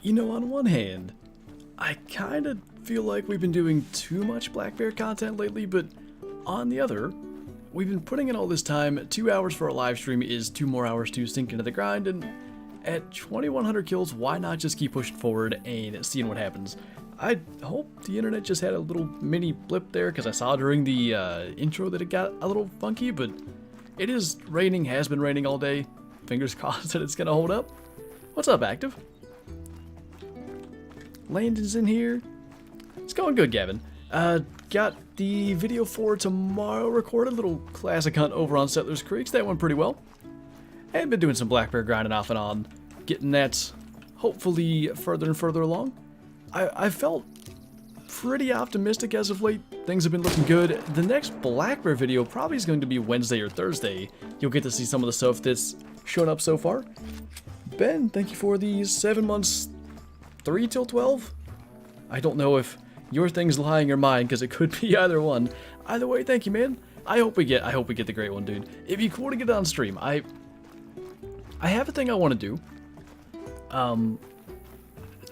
You know, on one hand, I kind of feel like we've been doing too much Black Bear content lately, but on the other, we've been putting in all this time. 2 hours for a live stream is 2 more hours to sink into the grind, and at 2100 kills, why not just keep pushing forward and seeing what happens? I hope the internet just had a little mini blip there, because I saw during the intro that it got a little funky, but it is raining, has been raining all day. Fingers crossed that it's going to hold up. What's up, Active? Landon's in here. It's going good, Gavin. Got the video for tomorrow recorded, little classic hunt over on Settlers Creeks. That went pretty well. I've been doing some black bear grinding off and on, getting that hopefully further and further along. I felt pretty optimistic as of late. Things have been looking good. The next black bear video probably is going to be Wednesday or Thursday. You'll get to see some of the stuff that's shown up so far. Ben, thank you for the 7 months, 3 till 12. I don't know if your thing's lying or mine, because it could be either one. Either way, thank you, man. I hope we get the great one, dude. It'd be cool to get it on stream. I have a thing I want to do. I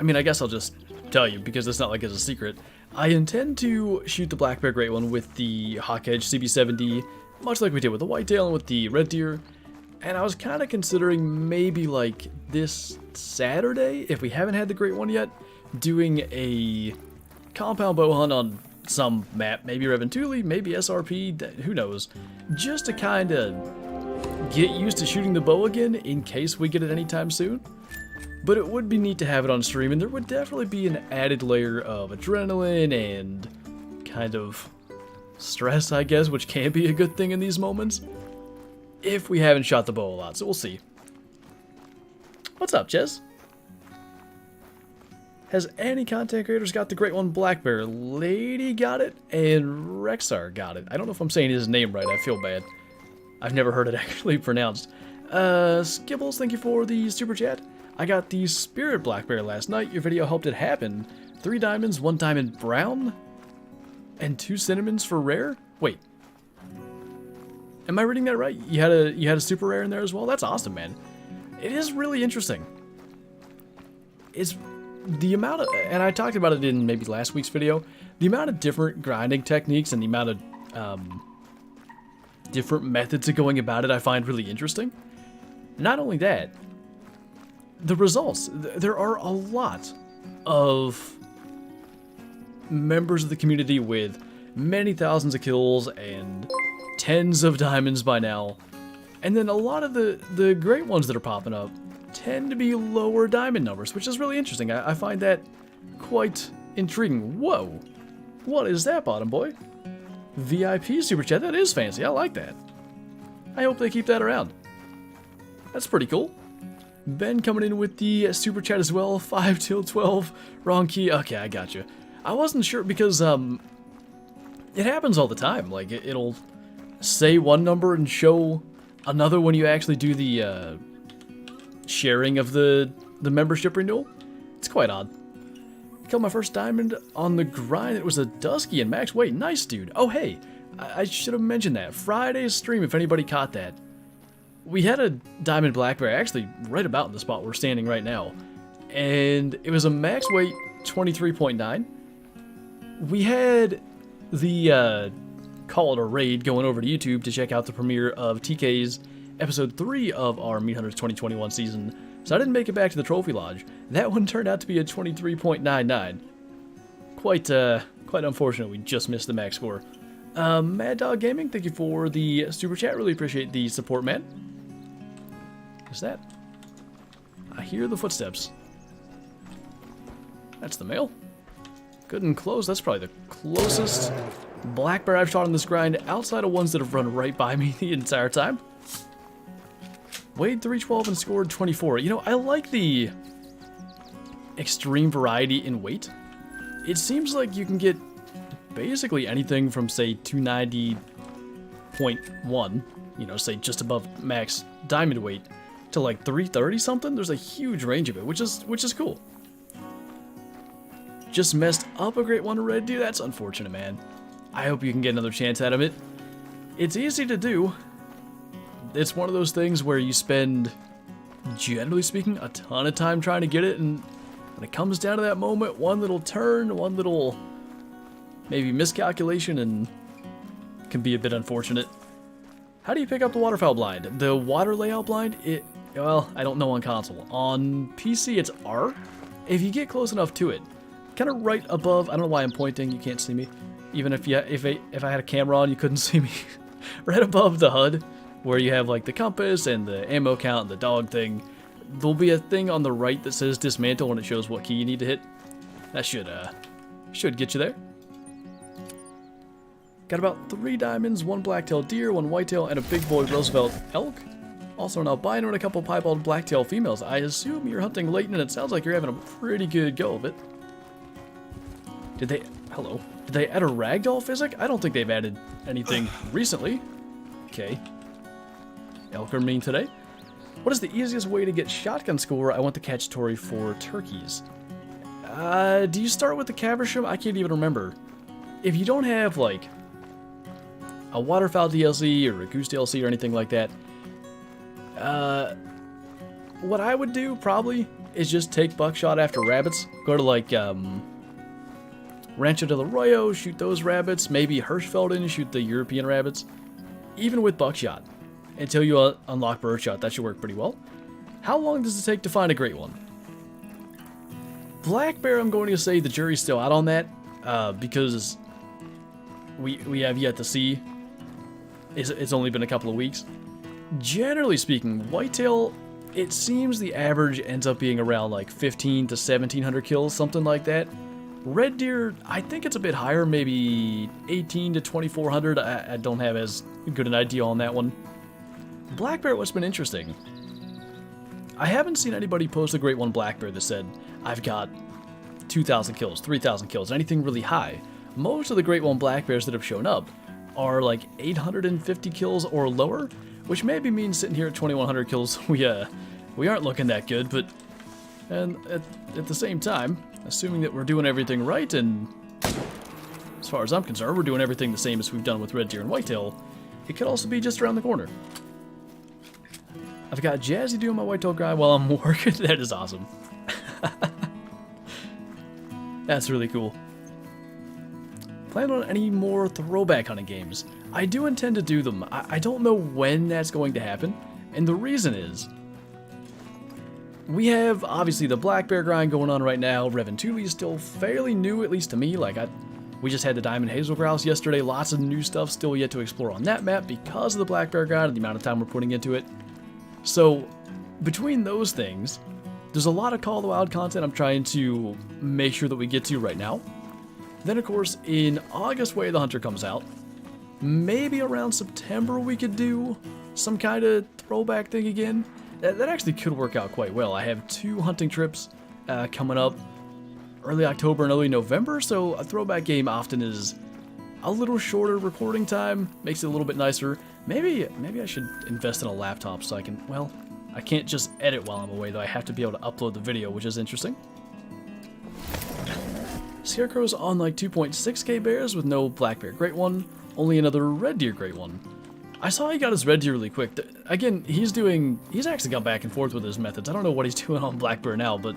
mean, I guess I'll just tell you, because it's not like it's a secret. I intend to shoot the black bear great one with the Hawkedge CB70, much like we did with the whitetail and with the red deer. And I was kind of considering maybe like this Saturday, if we haven't had the great one yet, doing a compound bow hunt on some map, maybe Reventuli, maybe SRP, who knows, just to kind of get used to shooting the bow again in case we get it anytime soon. But it would be neat to have it on stream, and there would definitely be an added layer of adrenaline and kind of stress, I guess, which can be a good thing in these moments, if we haven't shot the bow a lot, so we'll see. What's up, Jez? Has any content creators got the great one Black Bear? Lady got it, and Rexar got it. I don't know if I'm saying his name right, I feel bad. I've never heard it actually pronounced. Skibbles, thank you for the super chat. I got the Spirit Black Bear last night. Your video helped it happen. 3 diamonds, 1 diamond brown, and 2 cinnamons for rare? Wait. Am I reading that right? You had a super rare in there as well? That's awesome, man. It is really interesting. It's the amount of, and I talked about it in maybe last week's video, the amount of different grinding techniques and the amount of different methods of going about it I find really interesting. Not only that, the results. There are a lot of members of the community with many thousands of kills and tens of diamonds by now. And then a lot of the great ones that are popping up tend to be lower diamond numbers, which is really interesting. I find that quite intriguing. Whoa! What is that, bottom boy? VIP super chat. That is fancy. I like that. I hope they keep that around. That's pretty cool. Ben coming in with the super chat as well. 5 till 12. Wrong key. Okay, I got you. I wasn't sure because it happens all the time. Like it'll say one number and show another when you actually do the sharing of the membership renewal. It's quite odd. Killed my first diamond on the grind. It was a Dusky and Max. Wait, nice, dude. Oh, hey, I should have mentioned that. Friday's stream, if anybody caught that. We had a diamond black bear actually right about in the spot we're standing right now. And it was a max weight 23.9. We had the call it a raid going over to YouTube to check out the premiere of TK's episode 3 of our Meat Hunters 2021 season. So I didn't make it back to the Trophy Lodge. That one turned out to be a 23.99. Quite unfortunate we just missed the max score. Mad Dog Gaming, thank you for the super chat. Really appreciate the support, man. What's that? I hear the footsteps. That's the male. Good and close. That's probably the closest black bear I've shot on this grind outside of ones that have run right by me the entire time. Weighed 312 and scored 24. You know, I like the extreme variety in weight. It seems like you can get basically anything from, say, 290.1, you know, say just above max diamond weight, to like 330 something. There's a huge range of it, which is cool. Just messed up a great one to red deer. That's unfortunate, man. I hope you can get another chance at him. It's easy to do. It's one of those things where you spend, generally speaking, a ton of time trying to get it, and when it comes down to that moment, one little turn, one little maybe miscalculation, and it can be a bit unfortunate. How do you pick up the waterfowl blind? The water layout blind, well, I don't know on console. On PC, it's R. If you get close enough to it, kind of right above, I don't know why I'm pointing, you can't see me. Even if I had a camera on, you couldn't see me. Right above the HUD, where you have like the compass and the ammo count and the dog thing, there'll be a thing on the right that says dismantle and it shows what key you need to hit. That should get you there. Got about 3 diamonds, 1 blacktail deer, 1 whitetail, and a big boy Roosevelt elk. Also an albino and a couple piebald blacktail females. I assume you're hunting Leighton, and it sounds like you're having a pretty good go of it. Did they add a ragdoll physic? I don't think they've added anything recently. Okay. Elk are mean today. What is the easiest way to get shotgun score? I want to catch Tory for turkeys. Do you start with the Caversham? I can't even remember. If you don't have, like, a waterfowl DLC or a goose DLC or anything like that, what I would do, probably, is just take buckshot after rabbits. Go to, like, Rancho del Arroyo, shoot those rabbits. Maybe Hirschfelden, shoot the European rabbits. Even with buckshot. Until you unlock birdshot, that should work pretty well. How long does it take to find a great one? Black bear, I'm going to say the jury's still out on that. Because we have yet to see. It's only been a couple of weeks. Generally speaking, whitetail, it seems the average ends up being around like 15 to 1700 kills, something like that. Red deer, I think it's a bit higher, maybe 18 to 2400. I don't have as good an idea on that one. Black bear, what's been interesting, I haven't seen anybody post a great one black bear that said, I've got 2,000 kills, 3,000 kills, anything really high. Most of the great one black bears that have shown up are like 850 kills or lower, which maybe means sitting here at 2,100 kills, we aren't looking that good, but and at the same time, assuming that we're doing everything right, and as far as I'm concerned, we're doing everything the same as we've done with red deer and whitetail, it could also be just around the corner. I've got Jazzy doing my whitetail grind while I'm working. That is awesome. That's really cool. Plan on any more throwback hunting games? I do intend to do them. I don't know when that's going to happen, and the reason is, we have, obviously, the black bear grind going on right now. Revan 2 is still fairly new, at least to me. Like, we just had the diamond hazel grouse yesterday. Lots of new stuff still yet to explore on that map because of the black bear grind and the amount of time we're putting into it. So, between those things, there's a lot of Call of the Wild content I'm trying to make sure that we get to right now. Then, of course, in August, Way of the Hunter comes out. Maybe around September we could do some kind of throwback thing again. That actually could work out quite well. I have 2 hunting trips coming up early October and early November, so a throwback game often is a little shorter recording time, makes it a little bit nicer. Maybe I should invest in a laptop so I can, well, I can't just edit while I'm away, though. I have to be able to upload the video, which is interesting. Scarecrow's on like 2.6k bears with no black bear great one, only another red deer great one. I saw he got his red deer really quick. Again, he's actually gone back and forth with his methods. I don't know what he's doing on black bear now, but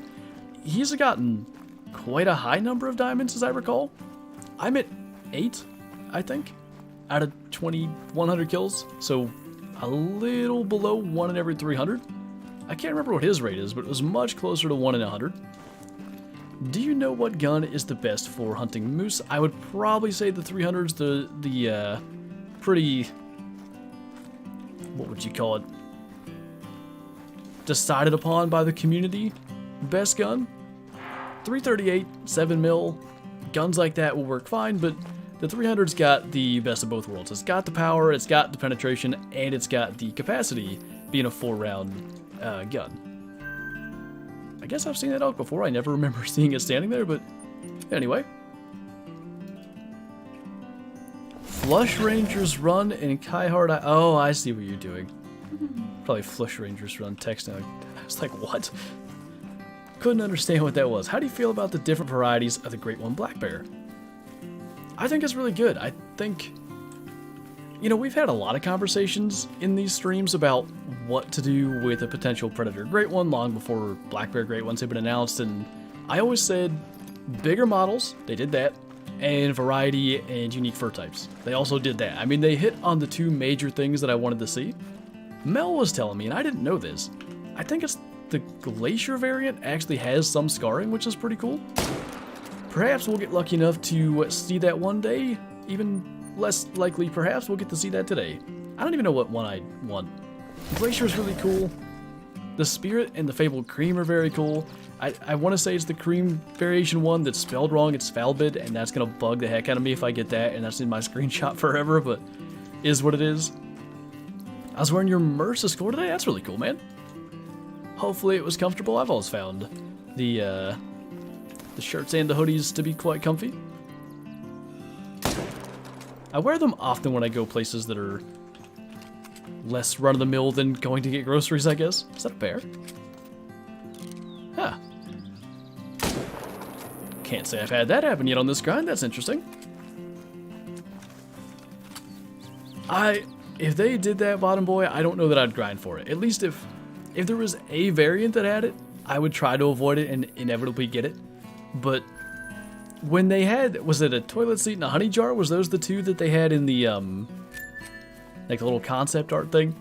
he's gotten quite a high number of diamonds, as I recall. I'm at 8, I think, out of 2,100 kills, so a little below 1 in every 300. I can't remember what his rate is, but it was much closer to 1 in 100. Do you know what gun is the best for hunting moose? I would probably say the 300's the pretty, what would you call it, decided upon by the community best gun. 338, 7mm, guns like that will work fine, but the 300's got the best of both worlds. It's got the power, it's got the penetration, and it's got the capacity being a 4-round gun. I guess I've seen that elk before. I never remember seeing it standing there, but anyway. Flush Rangers Run and Kaihard. Oh, I see what you're doing. Probably Flush Rangers Run text now. I was like, what? Couldn't understand what that was. How do you feel about the different varieties of the Great One Black Bear? I think it's really good. I think, you know, we've had a lot of conversations in these streams about what to do with a potential Predator Great One long before Black Bear Great Ones have been announced, and I always said bigger models, they did that, and variety and unique fur types. They also did that. I mean, they hit on the two major things that I wanted to see. Mel was telling me, and I didn't know this, I think it's the Glacier variant actually has some scarring, which is pretty cool. Perhaps we'll get lucky enough to see that one day. Even less likely, perhaps we'll get to see that today. I don't even know what one I want. Glacier is really cool. The Spirit and the Fabled Cream are very cool. I want to say it's the Cream variation one that's spelled wrong. It's Falbid, and that's going to bug the heck out of me if I get that, and that's in my screenshot forever, but is what it is. I was wearing your Mercer score today. That's really cool, man. Hopefully it was comfortable. I've always found the shirts and the hoodies to be quite comfy. I wear them often when I go places that are less run-of-the-mill than going to get groceries, I guess. Is that a bear? Huh. Can't say I've had that happen yet on this grind. That's interesting. If they did that, Bottom Boy, I don't know that I'd grind for it. At least if there was a variant that had it, I would try to avoid it and inevitably get it. But when they had, was it a toilet seat and a honey jar? Was those the two that they had in the, like a little concept art thing?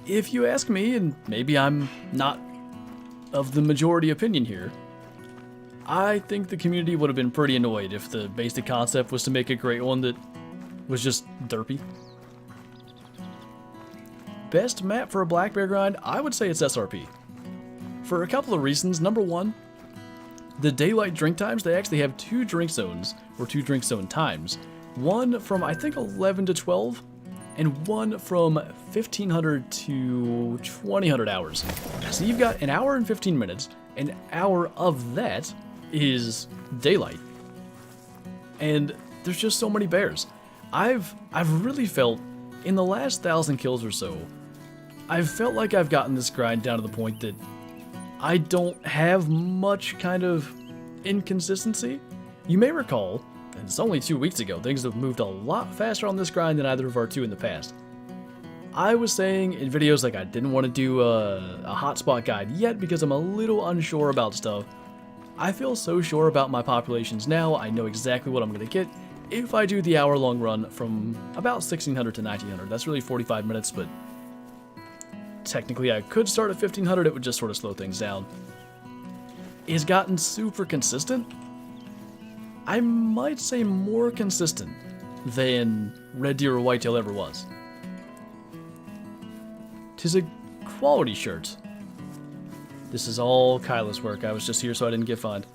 If you ask me, and maybe I'm not of the majority opinion here, I think the community would have been pretty annoyed if the basic concept was to make a great one that was just derpy. Best map for a black bear grind? I would say it's SRP. For a couple of reasons. Number one, the daylight drink times, they actually have 2 drink zones, or 2 drink zone times. One from, I think, 11 to 12, and one from 1500 to 2000 hours. So you've got an hour and 15 minutes. An hour of that is daylight. And there's just so many bears. I've really felt, in the last 1,000 kills or so, I've felt like I've gotten this grind down to the point that I don't have much kind of inconsistency. You may recall, and it's only 2 weeks ago, things have moved a lot faster on this grind than either of our two in the past. I was saying in videos like I didn't want to do a hotspot guide yet because I'm a little unsure about stuff. I feel so sure about my populations now. I know exactly what I'm going to get if I do the hour-long run from about 1600 to 1900. That's really 45 minutes, but technically I could start at 1500. It would just sort of slow things down. It's gotten super consistent. I might say more consistent than Red Deer or Whitetail ever was. 'Tis a quality shirt. This is all Kyla's work. I was just here so I didn't get fined.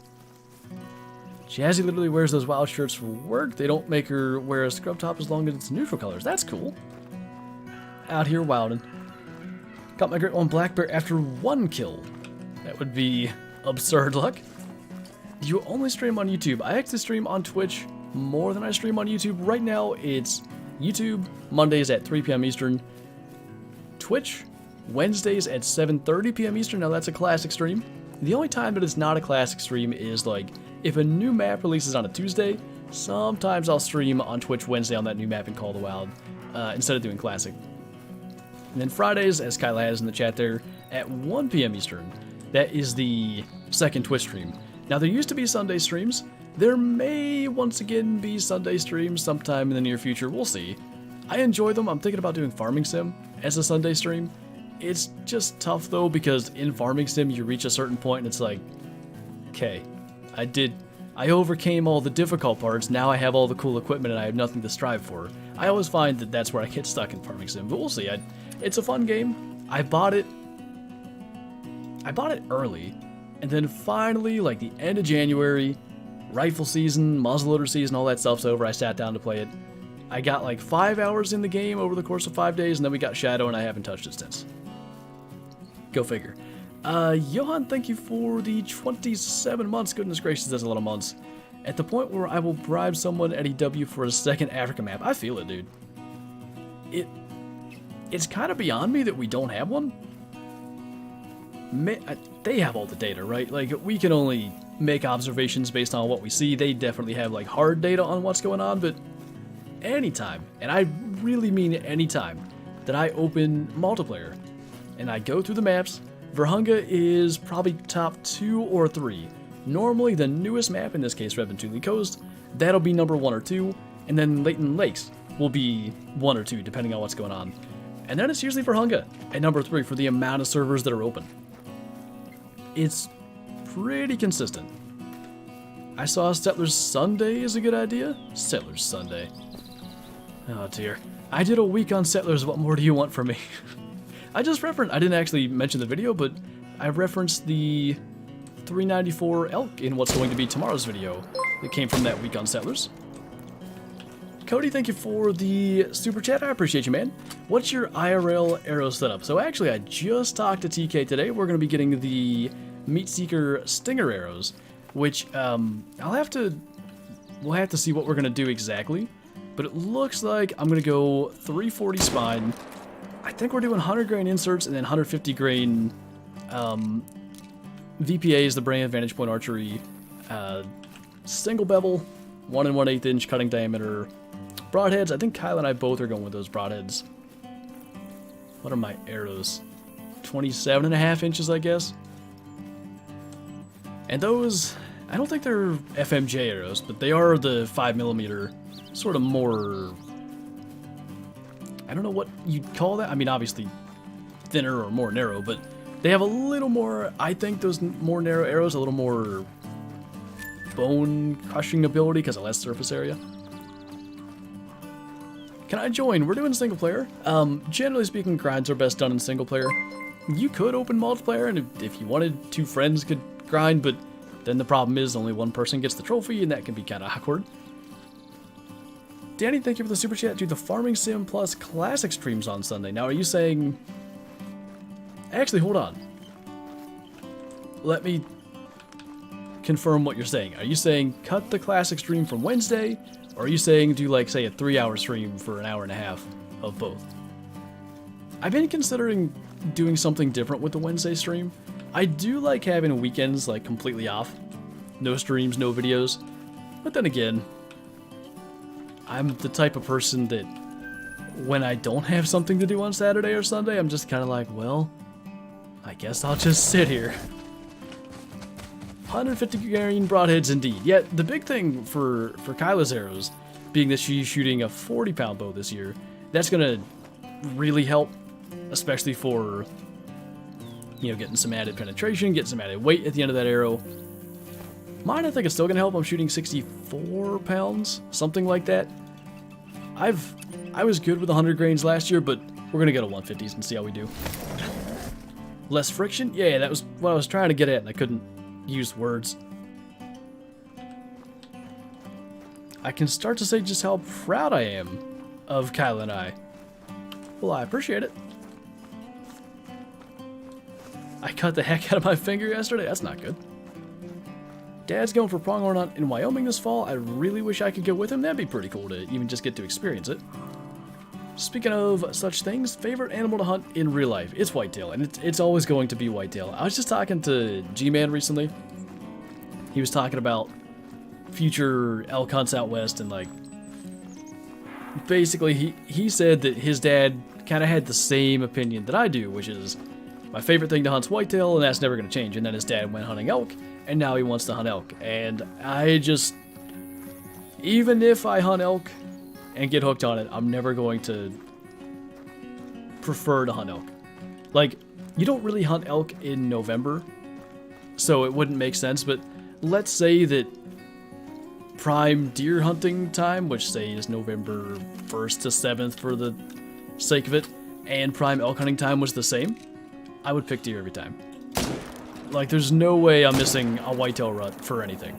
Jazzy literally wears those wild shirts for work. They don't make her wear a scrub top as long as it's neutral colors. That's cool. Out here wilding. Got my great one black bear after 1 kill. That would be absurd luck. Do you only stream on YouTube? I actually stream on Twitch more than I stream on YouTube. Right now, it's YouTube, Mondays at 3 p.m. Eastern. Twitch, Wednesdays at 7:30 p.m. Eastern. Now, that's a classic stream. The only time that it's not a classic stream is, like, if a new map releases on a Tuesday, sometimes I'll stream on Twitch Wednesday on that new map in Call of the Wild, instead of doing classic. And then Fridays, as Kyla has in the chat there, at 1 p.m. Eastern. That is the second Twitch stream. Now, there used to be Sunday streams. There may once again be Sunday streams sometime in the near future. We'll see. I enjoy them. I'm thinking about doing Farming Sim as a Sunday stream. It's just tough, though, because in Farming Sim, you reach a certain point and it's like, okay, I overcame all the difficult parts. Now I have all the cool equipment and I have nothing to strive for. I always find that that's where I get stuck in Farming Sim, but we'll see. It's a fun game. I bought it early, and then finally, like the end of January, rifle season, muzzleloader season, all that stuff's over. I sat down to play it. I got like 5 hours in the game over the course of 5 days, and then we got Shadow, and I haven't touched it since. Go figure. Johan, thank you for the 27 months. Goodness gracious, that's a lot of months. At the point where I will bribe someone at EW for a second Africa map. I feel it, dude. It's kind of beyond me that we don't have one. They have all the data, right? Like, we can only make observations based on what we see. They definitely have, like, hard data on what's going on, but anytime, and I really mean anytime, that I open multiplayer, and I go through the maps, Virunga is probably top 2 or 3. Normally, the newest map, in this case, Red Tule Coast, that'll be number 1 or 2, and then Leighton Lakes will be 1 or 2, depending on what's going on. And then it's usually Virunga at number 3 for the amount of servers that are open. It's pretty consistent. I saw Settlers Sunday is a good idea. Settlers Sunday. Oh dear. I did a week on Settlers, what more do you want from me? I didn't actually mention the video, but I referenced the 394 elk in what's going to be tomorrow's video that came from that week on Settlers. Cody, thank you for the super chat. I appreciate you, man. What's your IRL arrow setup? So actually, I just talked to TK today. We're going to be getting the Meat Seeker Stinger arrows, which we'll have to see what we're going to do exactly. But it looks like I'm going to go 340 spine. I think we're doing 100 grain inserts and then 150 grain VPAs, the Brain Vantage Point Archery, single bevel, 1 1/8 inch cutting diameter broadheads. I think Kyle and I both are going with those broadheads. What are my arrows? 27.5 inches, I guess. And those, I don't think they're FMJ arrows, but they are the 5mm, sort of more, I don't know what you'd call that. I mean, obviously thinner or more narrow, but they have a little more, I think those more narrow arrows, a little more bone crushing ability because of less surface area. Can I join? We're doing single player. Generally speaking, grinds are best done in single player. You could open multiplayer, and if you wanted, 2 friends could grind, but then the problem is only 1 person gets the trophy, and that can be kind of awkward. Danny, thank you for the super chat. Do the Farming Sim Plus Classic streams on Sunday. Now, are you saying... Actually, hold on. Let me confirm what you're saying. Are you saying cut the Classic stream from Wednesday? Or are you saying do, like, say, a 3-hour stream for an hour and a half of both? I've been considering doing something different with the Wednesday stream. I do like having weekends, like, completely off. No streams, no videos. But then again, I'm the type of person that when I don't have something to do on Saturday or Sunday, I'm just kind of like, well, I guess I'll just sit here. 150 grain broadheads indeed. Yet the big thing for Kyla's arrows, being that she's shooting a 40-pound bow this year, that's gonna really help, especially for, you know, getting some added penetration, getting some added weight at the end of that arrow. Mine, I think, is still gonna help. I'm shooting 64 pounds, something like that. I was good with 100 grains last year, but we're gonna go to 150s and see how we do. Less friction? Yeah, that was what I was trying to get at, and I couldn't use words. I can start to say just how proud I am of Kyle and I. Well, I appreciate it. I cut the heck out of my finger yesterday. That's not good. Dad's going for pronghorn hunt in Wyoming this fall. I really wish I could go with him. That'd be pretty cool to even just get to experience it. Speaking of such things, favorite animal to hunt in real life? It's whitetail, and it's always going to be whitetail. I was just talking to G-Man recently. He was talking about future elk hunts out west, and like, basically he said that his dad kind of had the same opinion that I do, which is my favorite thing to hunt's whitetail, and that's never going to change. And then his dad went hunting elk, and now he wants to hunt elk. And I just, even if I hunt elk and get hooked on it, I'm never going to prefer to hunt elk. Like, you don't really hunt elk in November, so it wouldn't make sense, but let's say that prime deer hunting time, which say is November 1st to 7th for the sake of it, and prime elk hunting time was the same, I would pick deer every time. Like, there's no way I'm missing a whitetail rut for anything.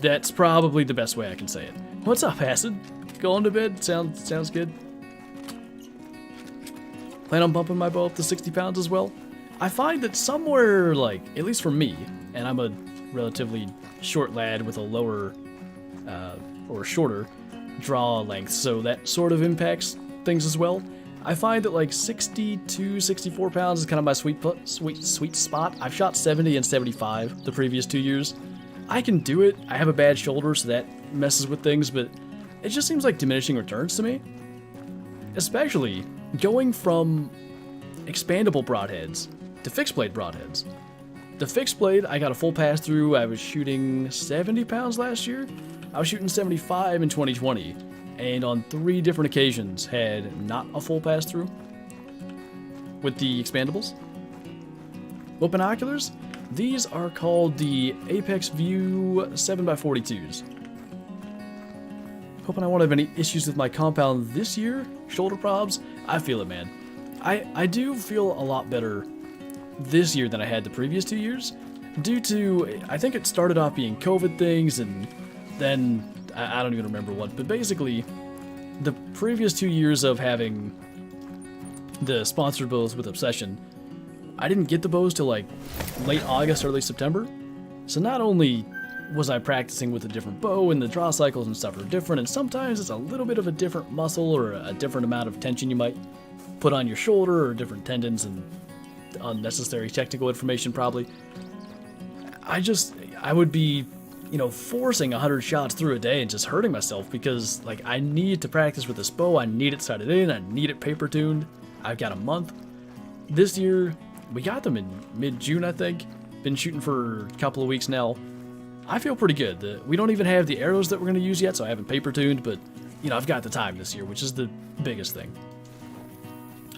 That's probably the best way I can say it. What's up, Acid? Going to bed? Sounds good. Plan on bumping my bow up to 60 pounds as well. I find that somewhere, like, at least for me, and I'm a relatively short lad with a lower, or shorter draw length, so that sort of impacts things as well. I find that like 62, 64 pounds is kind of my sweet spot. I've shot 70 and 75 the previous 2 years. I can do it. I have a bad shoulder, so that messes with things, but it just seems like diminishing returns to me. Especially going from expandable broadheads to fixed blade broadheads. The fixed blade, I got a full pass through. I was shooting 70 pounds last year. I was shooting 75 in 2020, and on 3 different occasions had not a full pass through with the expandables. Well, binoculars, these are called the Apex View 7x42s. Hoping I won't have any issues with my compound this year. Shoulder probs, I feel it, man. I do feel a lot better this year than I had the previous 2 years, due to, I think it started off being COVID things, and then, I don't even remember what, but basically, the previous 2 years of having the sponsored bows with Obsession, I didn't get the bows till like late August, early September, so not only was I practicing with a different bow, and the draw cycles and stuff are different, and sometimes it's a little bit of a different muscle, or a different amount of tension you might put on your shoulder, or different tendons, and unnecessary technical information probably. I would be, you know, forcing 100 shots through a day and just hurting myself because, like, I need to practice with this bow, I need it sighted in, I need it paper tuned. I've got a month. This year, we got them in mid-June, I think. Been shooting for a couple of weeks now. I feel pretty good. We don't even have the arrows that we're going to use yet, so I haven't paper tuned, but, you know, I've got the time this year, which is the biggest thing.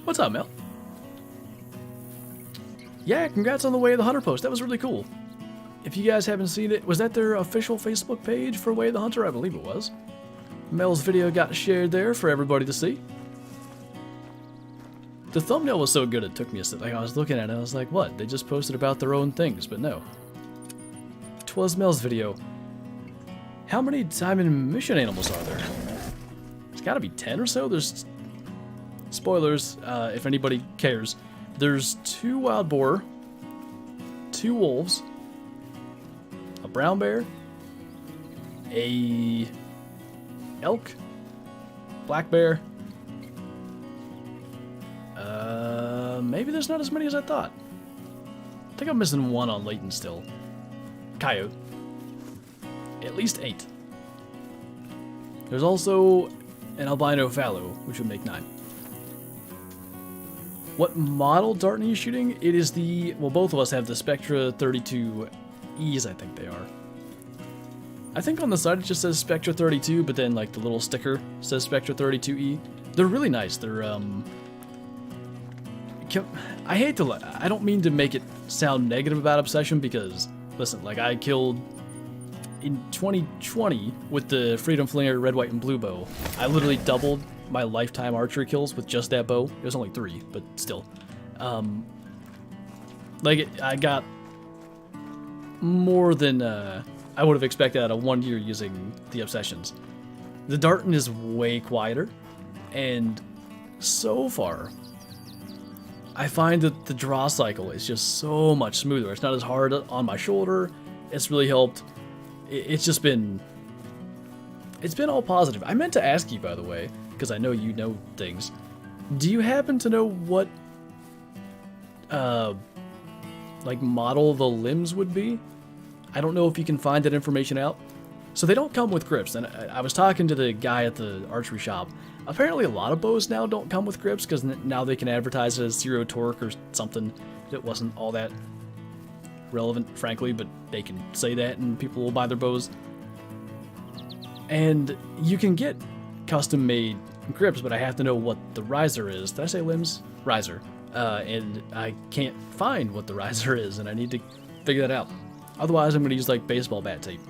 What's up, Mel? Yeah, congrats on the Way of the Hunter post. That was really cool. If you guys haven't seen it, was that their official Facebook page for Way of the Hunter? I believe it was. Mel's video got shared there for everybody to see. The thumbnail was so good it took me a second. Like, I was looking at it, I was like, what? They just posted about their own things, but no. 'Twas Mel's video. How many diamond mission animals are there? It's gotta be 10 or so. There's... Spoilers, if anybody cares. There's 2 wild boar, 2 wolves, a brown bear, a elk, black bear. Maybe there's not as many as I thought. I think I'm missing 1 on Layton still. Coyote. At least 8. There's also an albino fallow, which would make 9. What model dart are you shooting? It is the... Well, both of us have the Spectra 32Es, I think they are. I think on the side it just says Spectra 32, but then, like, the little sticker says Spectra 32E. They're really nice. They're, I hate to... I don't mean to make it sound negative about Obsession, because, listen, like, I killed... In 2020, with the Freedom Flinter red, white, and blue bow, I literally doubled my lifetime archery kills with just that bow. It was only 3, but still. I got more than I would have expected out of 1 year using the Obsessions. The darting is way quieter, and so far, I find that the draw cycle is just so much smoother. It's not as hard on my shoulder. It's really helped. It's just been... It's been all positive. I meant to ask you, by the way, because I know you know things. Do you happen to know what, like, model the limbs would be? I don't know if you can find that information out. So they don't come with grips, and I was talking to the guy at the archery shop. Apparently a lot of bows now don't come with grips, because now they can advertise it as 0 torque or something that wasn't all that relevant, frankly, but they can say that and people will buy their bows. And you can get custom-made grips, but I have to know what the riser is. Did I say limbs? Riser. And I can't find what the riser is, and I need to figure that out. Otherwise, I'm going to use, like, baseball bat tape.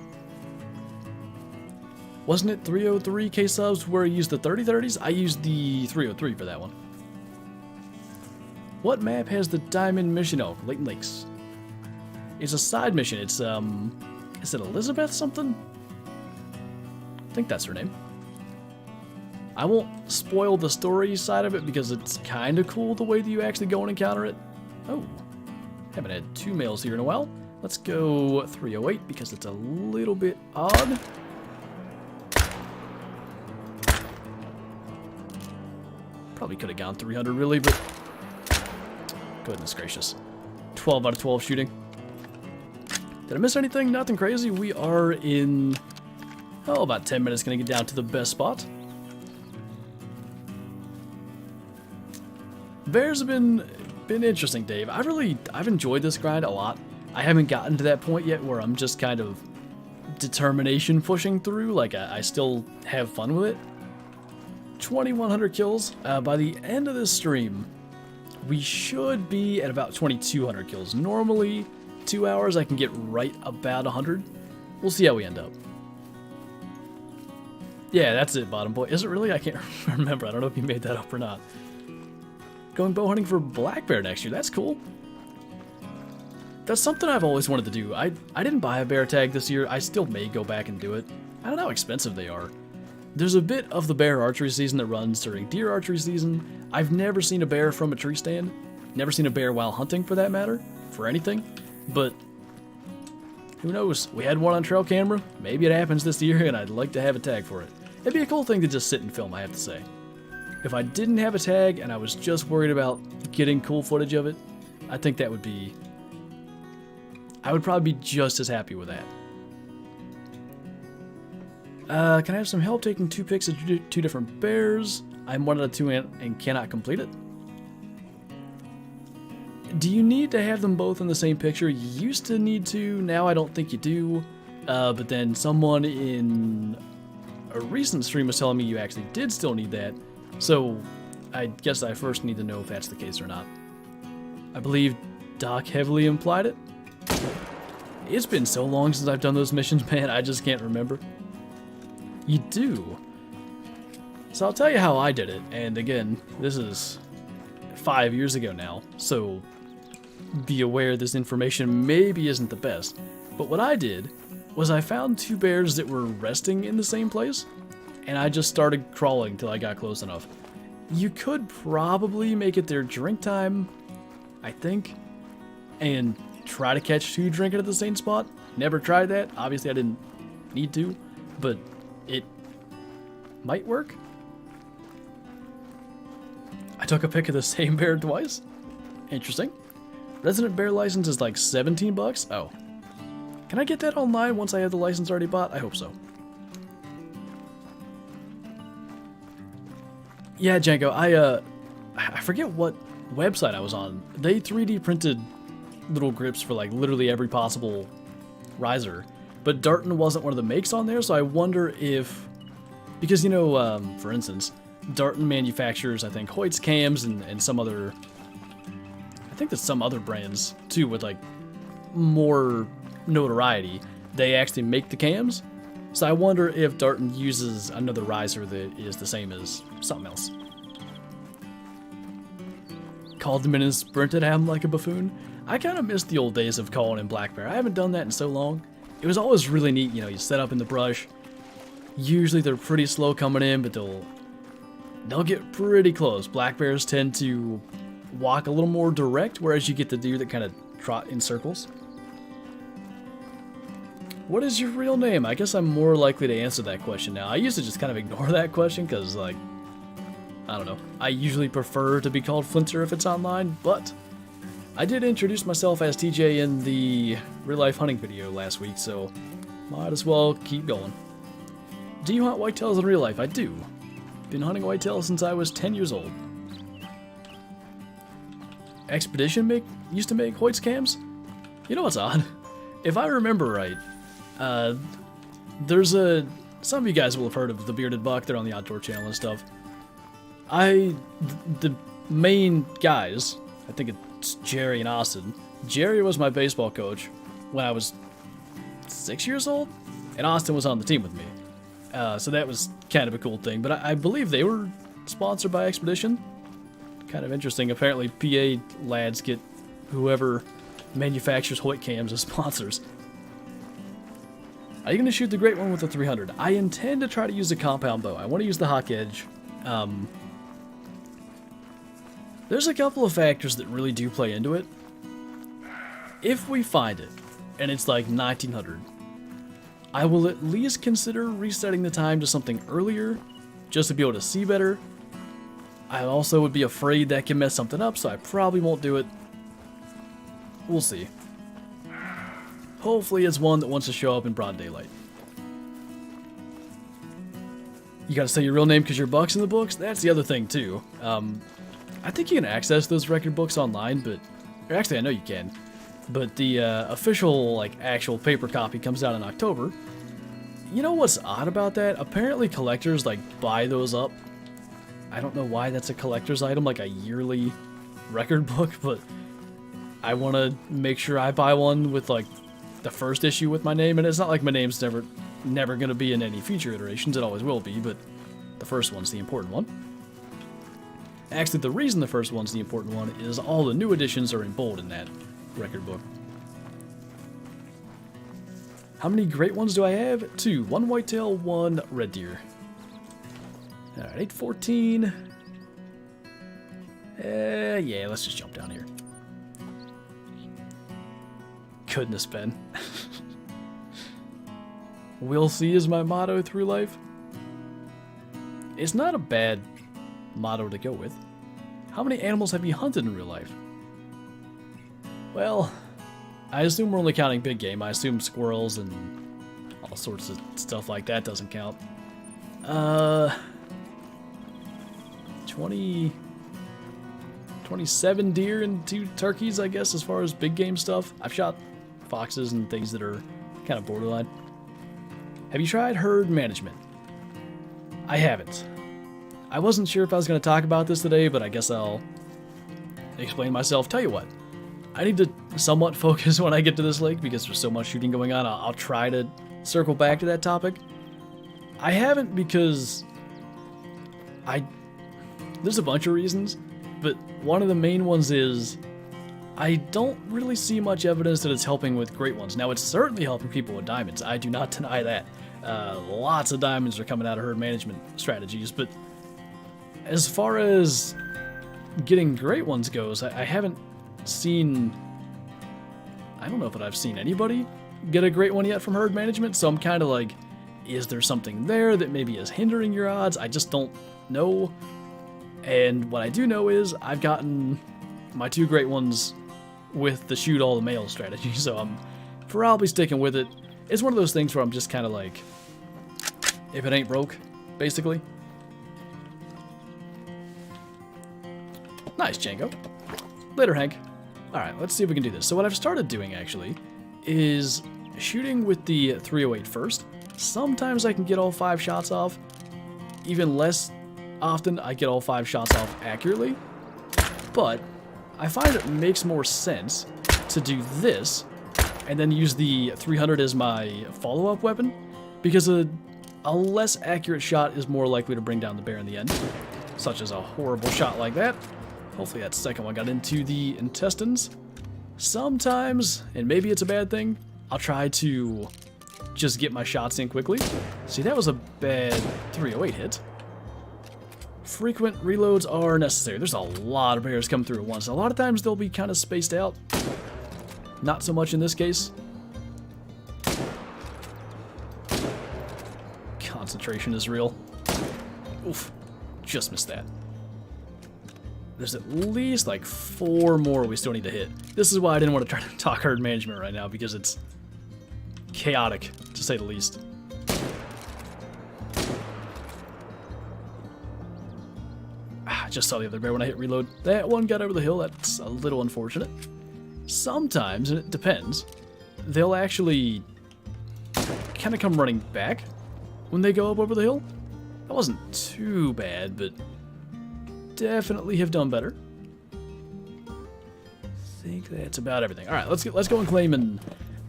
Wasn't it 303 K-subs where I used the 3030s? I used the 303 for that one. What map has the Diamond Mission? Oh, Layton Lakes. It's a side mission. It's, is it Elizabeth something? I think that's her name. I won't spoil the story side of it because it's kind of cool the way that you actually go and encounter it. Oh, haven't had 2 males here in a while. Let's go 308 because it's a little bit odd. Probably could have gone 300 really, but goodness gracious. 12 out of 12 shooting. Did I miss anything? Nothing crazy. We are in, oh, about 10 minutes, gonna get down to the best spot. Bears have been been interesting, Dave. I've enjoyed this grind a lot. I haven't gotten to that point yet where I'm just kind of determination pushing through. Like, I still have fun with it. 2,100 kills. By the end of this stream, we should be at about 2,200 kills. Normally, 2 hours, I can get right about 100. We'll see how we end up. Yeah, that's it, Bottom Boy. Is it really? I can't remember. I don't know if you made that up or not. Going bow hunting for black bear next year. That's cool. That's something I've always wanted to do. I didn't buy a bear tag this year. I still may go back and do it. I don't know how expensive they are. There's a bit of the bear archery season that runs during deer archery season. I've never seen a bear from a tree stand. Never seen a bear while hunting, for that matter. For anything. But who knows? We had one on trail camera. Maybe it happens this year, and I'd like to have a tag for it. It'd be a cool thing to just sit and film, I have to say. If I didn't have a tag and I was just worried about getting cool footage of it, I think that would be... I would probably be just as happy with that. Can I have some help taking 2 pics of 2 different bears? I'm 1 out of 2 and cannot complete it. Do you need to have them both in the same picture? You used to need to, now I don't think you do. But then someone in a recent stream was telling me you actually did still need that. So I guess I first need to know if that's the case or not. I believe Doc heavily implied it. It's been so long since I've done those missions, man, I just can't remember. You do. So I'll tell you how I did it, and again, this is 5 years ago now, so be aware this information maybe isn't the best. But what I did was I found 2 bears that were resting in the same place, and I just started crawling till I got close enough. You could probably make it their drink time, I think, and try to catch 2 drinking at the same spot. Never tried that. Obviously, I didn't need to, but it might work. I took a pic of the same bear twice. Interesting. Resident bear license is like 17 bucks. Oh. Can I get that online once I have the license already bought? I hope so. Yeah, Django, I forget what website I was on. They 3D printed little grips for like literally every possible riser, but Darton wasn't one of the makes on there, so I wonder if, because you know, for instance, Darton manufactures, I think, Hoyt's cams and some other, I think there's some other brands too with like more notoriety. They actually make the cams, so I wonder if Darton uses another riser that is the same as something else. Called them in and sprinted at him like a buffoon. I kind of miss the old days of calling in black bear. I haven't done that in so long. It was always really neat, you know, you set up in the brush. Usually they're pretty slow coming in, but they'll get pretty close. Black bears tend to walk a little more direct, whereas you get the deer that kind of trot in circles. What is your real name? I guess I'm more likely to answer that question now. I used to just kind of ignore that question because, like, I don't know. I usually prefer to be called Flinter if it's online, but I did introduce myself as TJ in the real-life hunting video last week, so might as well keep going. Do you hunt whitetails in real life? I do. Been hunting whitetails since I was 10 years old. Expedition used to make Hoyt's cams? You know what's odd? If I remember right, there's some of you guys will have heard of the Bearded Buck. They're on the Outdoor Channel and stuff. The main guys, I think it's Jerry and Austin. Jerry was my baseball coach when I was 6 years old, and Austin was on the team with me. So that was kind of a cool thing. But I believe they were sponsored by Expedition. Kind of interesting. Apparently, PA lads get whoever manufactures Hoyt cams as sponsors. Are you going to shoot the great one with the 300? I intend to try to use a compound bow. I want to use the Hawk Edge. There's a couple of factors that really do play into it. If we find it, and it's like 1900, I will at least consider resetting the time to something earlier, just to be able to see better. I also would be afraid that can mess something up, so I probably won't do it. We'll see. Hopefully it's one that wants to show up in broad daylight. You gotta say your real name because your buck's in the books? That's the other thing, too. I think you can access those record books online, but or actually I know you can. But the official, like, actual paper copy comes out in October. You know what's odd about that? Apparently collectors, like, buy those up. I don't know why that's a collector's item, like a yearly record book, but I want to make sure I buy one with, like, the first issue with my name. And it's not like my name's never going to be in any future iterations. It always will be, but the first one's the important one. Actually, the reason the first one's the important one is all the new editions are in bold in that record book. How many great ones do I have? 2. 1 whitetail, 1 red deer. Alright, 814. Yeah, let's just jump down here. Goodness, Ben. We'll see is my motto through life. It's not a bad motto to go with. How many animals have you hunted in real life? Well, I assume we're only counting big game. I assume squirrels and all sorts of stuff like that doesn't count. 27 deer and 2 turkeys, I guess, as far as big game stuff. I've shot foxes and things that are kind of borderline. Have you tried herd management? I haven't. I wasn't sure if I was going to talk about this today, but I guess I'll explain myself. Tell you what, I need to somewhat focus when I get to this lake because there's so much shooting going on. I'll try to circle back to that topic. I haven't because there's a bunch of reasons, but one of the main ones is I don't really see much evidence that it's helping with great ones. Now, it's certainly helping people with diamonds. I do not deny that. Lots of diamonds are coming out of herd management strategies, but as far as getting great ones goes, I haven't seen... I don't know if I've seen anybody get a great one yet from herd management, so I'm kind of like, is there something there that maybe is hindering your odds? I just don't know. And what I do know is I've gotten my 2 great ones with the shoot all the male strategy, so I'm probably sticking with it. It's one of those things where I'm just kind of like, if it ain't broke, basically. Nice, Django. Later, Hank. Alright, let's see if we can do this. So what I've started doing, actually, is shooting with the 308 first. Sometimes I can get all 5 shots off. Even less often, I get all 5 shots off accurately. But I find it makes more sense to do this and then use the 300 as my follow-up weapon, because a less accurate shot is more likely to bring down the bear in the end, such as a horrible shot like that. Hopefully that second one got into the intestines. Sometimes, and maybe it's a bad thing, I'll try to just get my shots in quickly. See, that was a bad 308 hit. Frequent reloads are necessary. There's a lot of bears coming through at once. A lot of times they'll be kind of spaced out. Not so much in this case. Concentration is real. Oof, just missed that. There's at least like 4 more we still need to hit. This is why I didn't want to try to talk herd management right now, because it's chaotic, to say the least. I just saw the other bear when I hit reload. That one got over the hill. That's a little unfortunate. Sometimes, and it depends, they'll actually kind of come running back when they go up over the hill. That wasn't too bad, but definitely have done better. I think that's about everything. All right, let's go and claim, and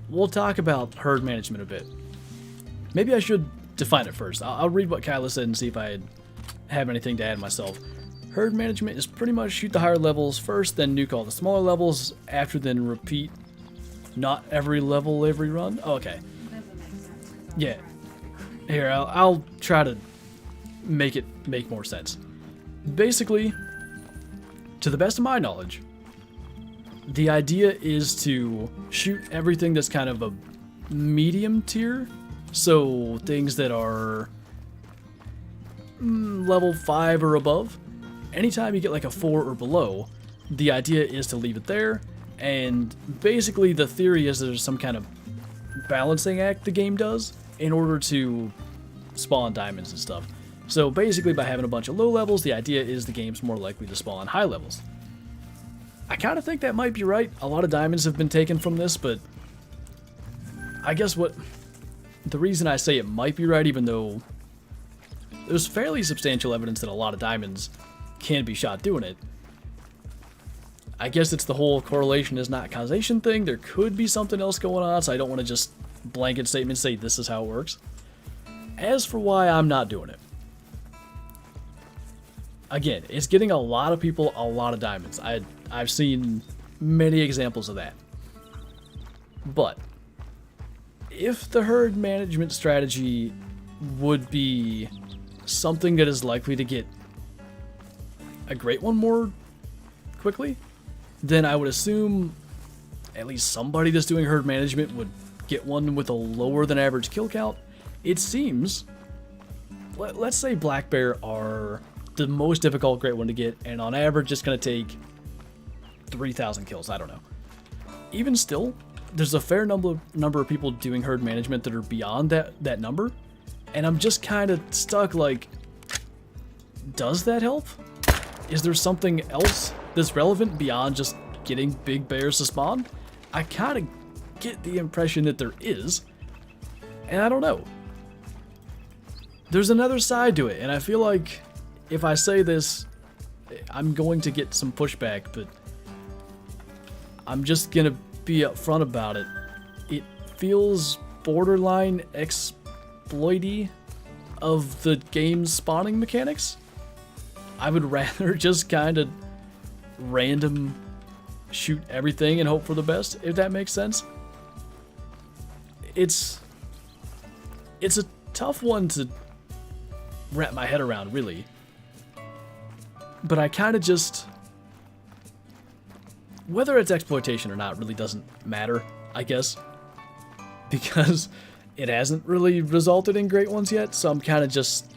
we'll talk about herd management a bit. Maybe I should define it first. I'll read what Kyla said and see if I have anything to add myself. Herd management is pretty much shoot the higher levels first, then nuke all the smaller levels after, then repeat. Not every level, every run. Oh, okay. Yeah. Here, I'll try to make it make more sense. Basically, to the best of my knowledge, the idea is to shoot everything that's kind of a medium tier. So things that are level 5 or above. Anytime you get like a 4 or below, the idea is to leave it there. And basically the theory is there's some kind of balancing act the game does in order to spawn diamonds and stuff. So basically, by having a bunch of low levels, the idea is the game's more likely to spawn high levels. I kind of think that might be right. A lot of diamonds have been taken from this, but I guess the reason I say it might be right, even though there's fairly substantial evidence that a lot of diamonds can be shot doing it, I guess it's the whole correlation is not causation thing. There could be something else going on, so I don't want to just blanket statement say this is how it works. As for why I'm not doing it, again, it's getting a lot of people a lot of diamonds. I've seen many examples of that. But if the herd management strategy would be something that is likely to get a great one more quickly, then I would assume at least somebody that's doing herd management would get one with a lower than average kill count. It seems, let's say black bear are the most difficult great one to get, and on average it's going to take 3,000 kills. I don't know. Even still, there's a fair number of people doing herd management that are beyond that number, and I'm just kind of stuck like, does that help? Is there something else that's relevant beyond just getting big bears to spawn? I kind of get the impression that there is, and I don't know. There's another side to it, and I feel like if I say this, I'm going to get some pushback, but I'm just gonna be upfront about it. It feels borderline exploity of the game's spawning mechanics. I would rather just kind of random shoot everything and hope for the best, if that makes sense. It's a tough one to wrap my head around, really. But I kind of just... Whether it's exploitation or not really doesn't matter, I guess. Because it hasn't really resulted in great ones yet, so I'm kind of just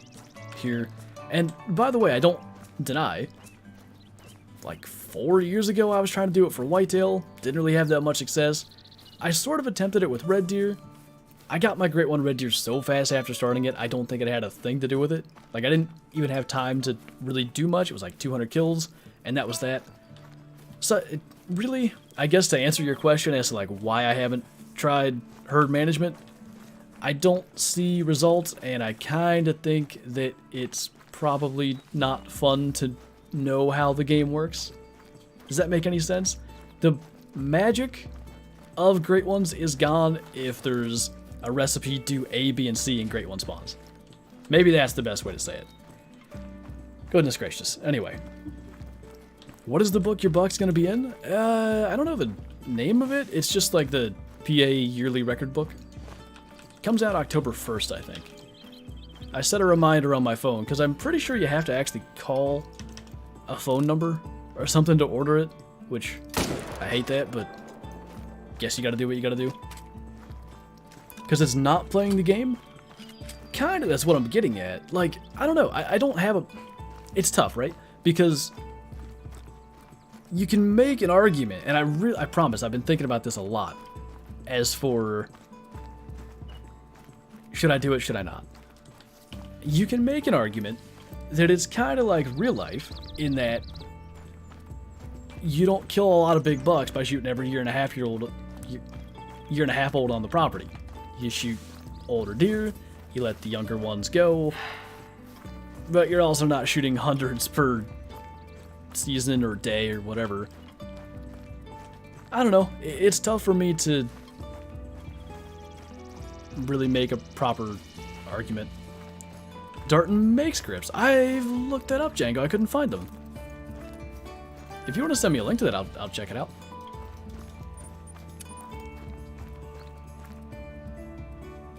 here. And by the way, I don't deny, like 4 years ago I was trying to do it for whitetail, didn't really have that much success. I sort of attempted it with red deer. I got my great one red deer so fast after starting it, I don't think it had a thing to do with it. Like, I didn't even have time to really do much. It was like 200 kills, and that was that. So, it really, I guess to answer your question as to like why I haven't tried herd management, I don't see results, and I kind of think that it's probably not fun to know how the game works. Does that make any sense? The magic of great ones is gone if there's a recipe do A, B, and C in great one spawns. Maybe that's the best way to say it. Goodness gracious. Anyway. What is the book your buck's gonna be in? I don't know the name of it. It's just like the PA yearly record book. Comes out October 1st, I think. I set a reminder on my phone because I'm pretty sure you have to actually call a phone number or something to order it, which I hate that, but guess you gotta do what you gotta do. Because it's not playing the game? Kind of, that's what I'm getting at. Like, I don't know, I don't have a... It's tough, right? Because you can make an argument, and I promise, I've been thinking about this a lot, as for... Should I do it, should I not? You can make an argument that it's kind of like real life, in that you don't kill a lot of big bucks by shooting every year and a half old on the property. You shoot older deer, you let the younger ones go, but you're also not shooting hundreds per season or day or whatever. I don't know, it's tough for me to really make a proper argument. Darton makes grips. I've looked that up, Django. I couldn't find them. If you want to send me a link to that, I'll check it out.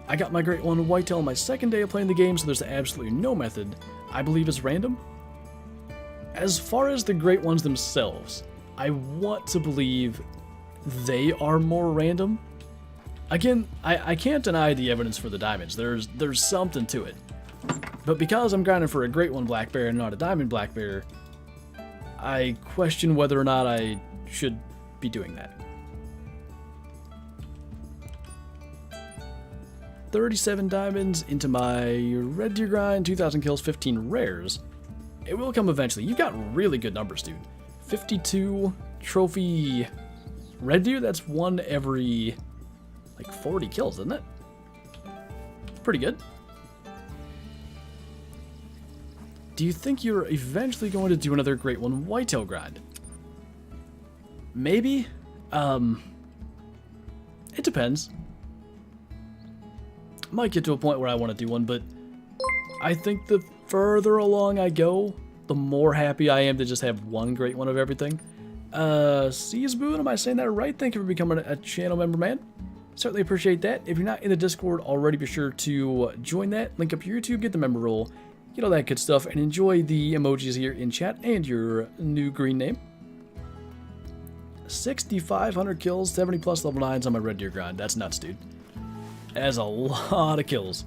I got my great one whitetail on my second day of playing the game, so there's absolutely no method. I believe it's random. As far as the great ones themselves, I want to believe they are more random. Again, I can't deny the evidence for the diamonds. There's something to it. But because I'm grinding for a great one black bear and not a diamond black bear, I question whether or not I should be doing that. 37 diamonds into my Red Deer grind, 2,000 kills, 15 rares. It will come eventually. You've got really good numbers, dude. 52 trophy Red Deer, that's one every, like, 40 kills, isn't it? Pretty good. Do you think you're eventually going to do another Great One Whitetail grind? Maybe. It depends. Might get to a point where I want to do one, but I think the further along I go, the more happy I am to just have one Great One of everything. JaxyBeard, am I saying that right? Thank you for becoming a channel member, man. Certainly appreciate that. If you're not in the Discord already, be sure to join that. Link up your YouTube, get the member role, get all that good stuff, and enjoy the emojis here in chat and your new green name. 6,500 kills, 70 plus level 9s on my Red Deer grind. That's nuts, dude. That's a lot of kills.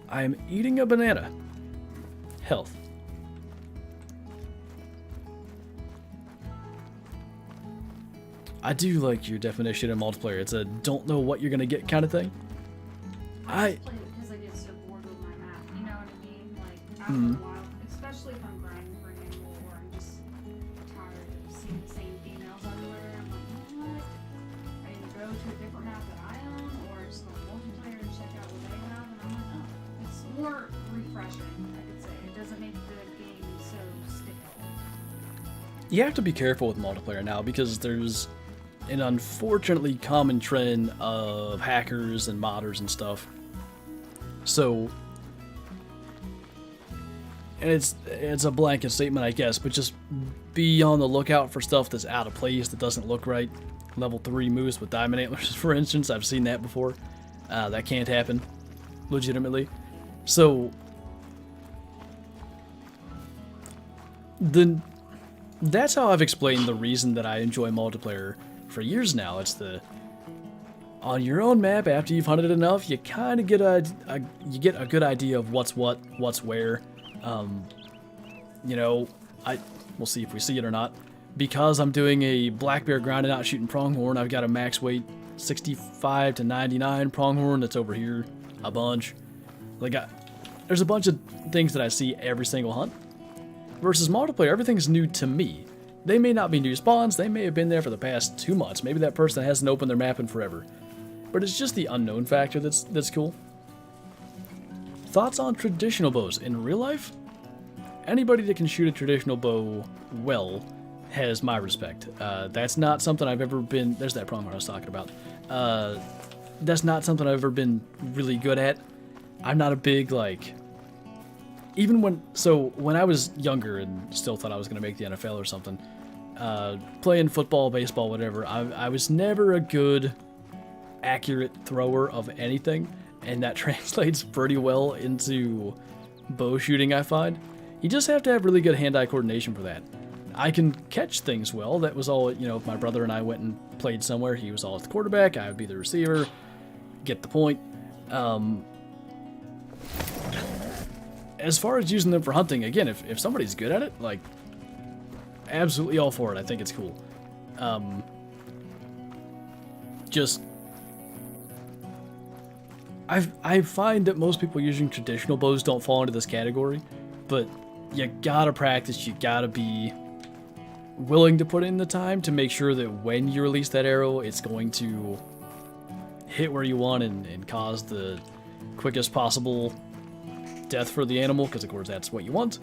I'm eating a banana. Health. I do like your definition of multiplayer. It's a don't know what you're gonna get kind of thing. I just play it because I get so bored with my map. You know what I mean? Like after a while, especially if I'm grinding for an animal or I'm just tired of seeing the same females everywhere. I'm like, you know what? I either go to a different map that I own or just go multiplayer and check out what they have. And I'm like, oh, it's more refreshing. I could say it doesn't make the game so stale. You have to be careful with multiplayer now because there's an unfortunately common trend of hackers and modders and stuff. So, and it's a blanket statement, I guess, but just be on the lookout for stuff that's out of place, that doesn't look right. Level 3 moose with diamond antlers, for instance, I've seen that before. That can't happen, legitimately. So, that's how I've explained the reason that I enjoy multiplayer for years now. It's on your own map, after you've hunted enough, you kind of get a good idea of what's what, what's where. You know, we'll see if we see it or not. Because I'm doing a black bear grind and not shooting pronghorn, I've got a max weight 65 to 99 pronghorn that's over here a bunch. Like, there's a bunch of things that I see every single hunt. Versus multiplayer, everything's new to me. They may not be new spawns, they may have been there for the past 2 months. Maybe that person hasn't opened their map in forever. But it's just the unknown factor that's cool. Thoughts on traditional bows in real life? Anybody that can shoot a traditional bow well has my respect. That's not something I've ever been... There's that pronghorn I was talking about. That's not something I've ever been really good at. I'm not a big, like... Even when I was younger and still thought I was going to make the NFL or something, playing football, baseball, whatever, I was never a good, accurate thrower of anything, and that translates pretty well into bow shooting, I find. You just have to have really good hand-eye coordination for that. I can catch things well. That was all, you know, if my brother and I went and played somewhere, he was always the quarterback, I would be the receiver, get the point. As far as using them for hunting, again, if somebody's good at it, like, absolutely all for it. I think it's cool. I find that most people using traditional bows don't fall into this category, but you gotta practice, you gotta be willing to put in the time to make sure that when you release that arrow, it's going to hit where you want and cause the quickest possible death for the animal, because of course that's what you want.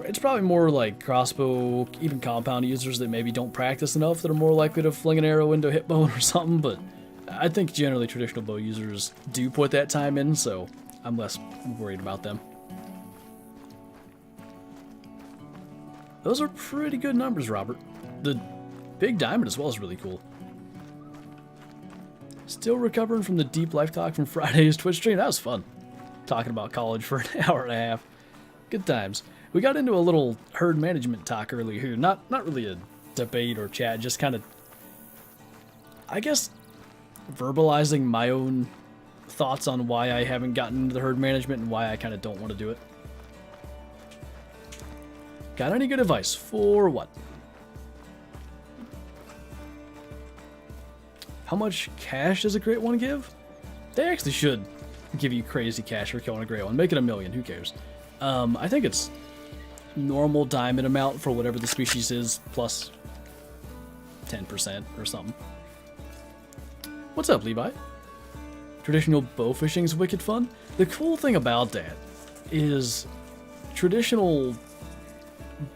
It's probably more like crossbow, even compound users that maybe don't practice enough that are more likely to fling an arrow into a hip bone or something, but I think generally traditional bow users do put that time in, so I'm less worried about them. Those are pretty good numbers, Robert. The big diamond as well is really cool. Still recovering from the deep life talk from Friday's Twitch stream. That was fun. Talking about college for an hour and a half. Good times. We got into a little herd management talk earlier here. Not really a debate or chat, just kind of, I guess, verbalizing my own thoughts on why I haven't gotten into the herd management and why I kind of don't want to do it. Got any good advice for what? How much cash does a great one give? They actually should give you crazy cash for killing a great one. Make it 1 million, who cares? I think it's normal diamond amount for whatever the species is, plus 10% or something. What's up, Levi? Traditional bow fishing is wicked fun. The cool thing about that is traditional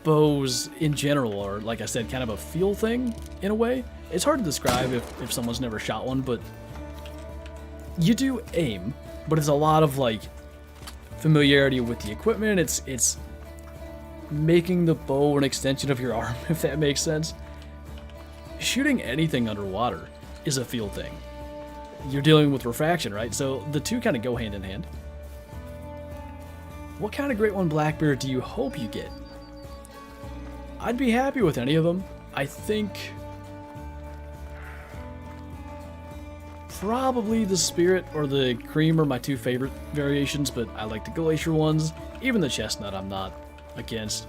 bows in general are, like I said, kind of a feel thing in a way. It's hard to describe if someone's never shot one, but you do aim, but it's a lot of like familiarity with the equipment. It's making the bow an extension of your arm, if that makes sense. Shooting anything underwater is a feel thing. You're dealing with refraction, right? So the two kind of go hand in hand. What kind of great one Blackbeard do you hope you get? I'd be happy with any of them. I think probably the Spirit or the Cream are my two favorite variations, but I like the Glacier ones. Even the Chestnut I'm not against.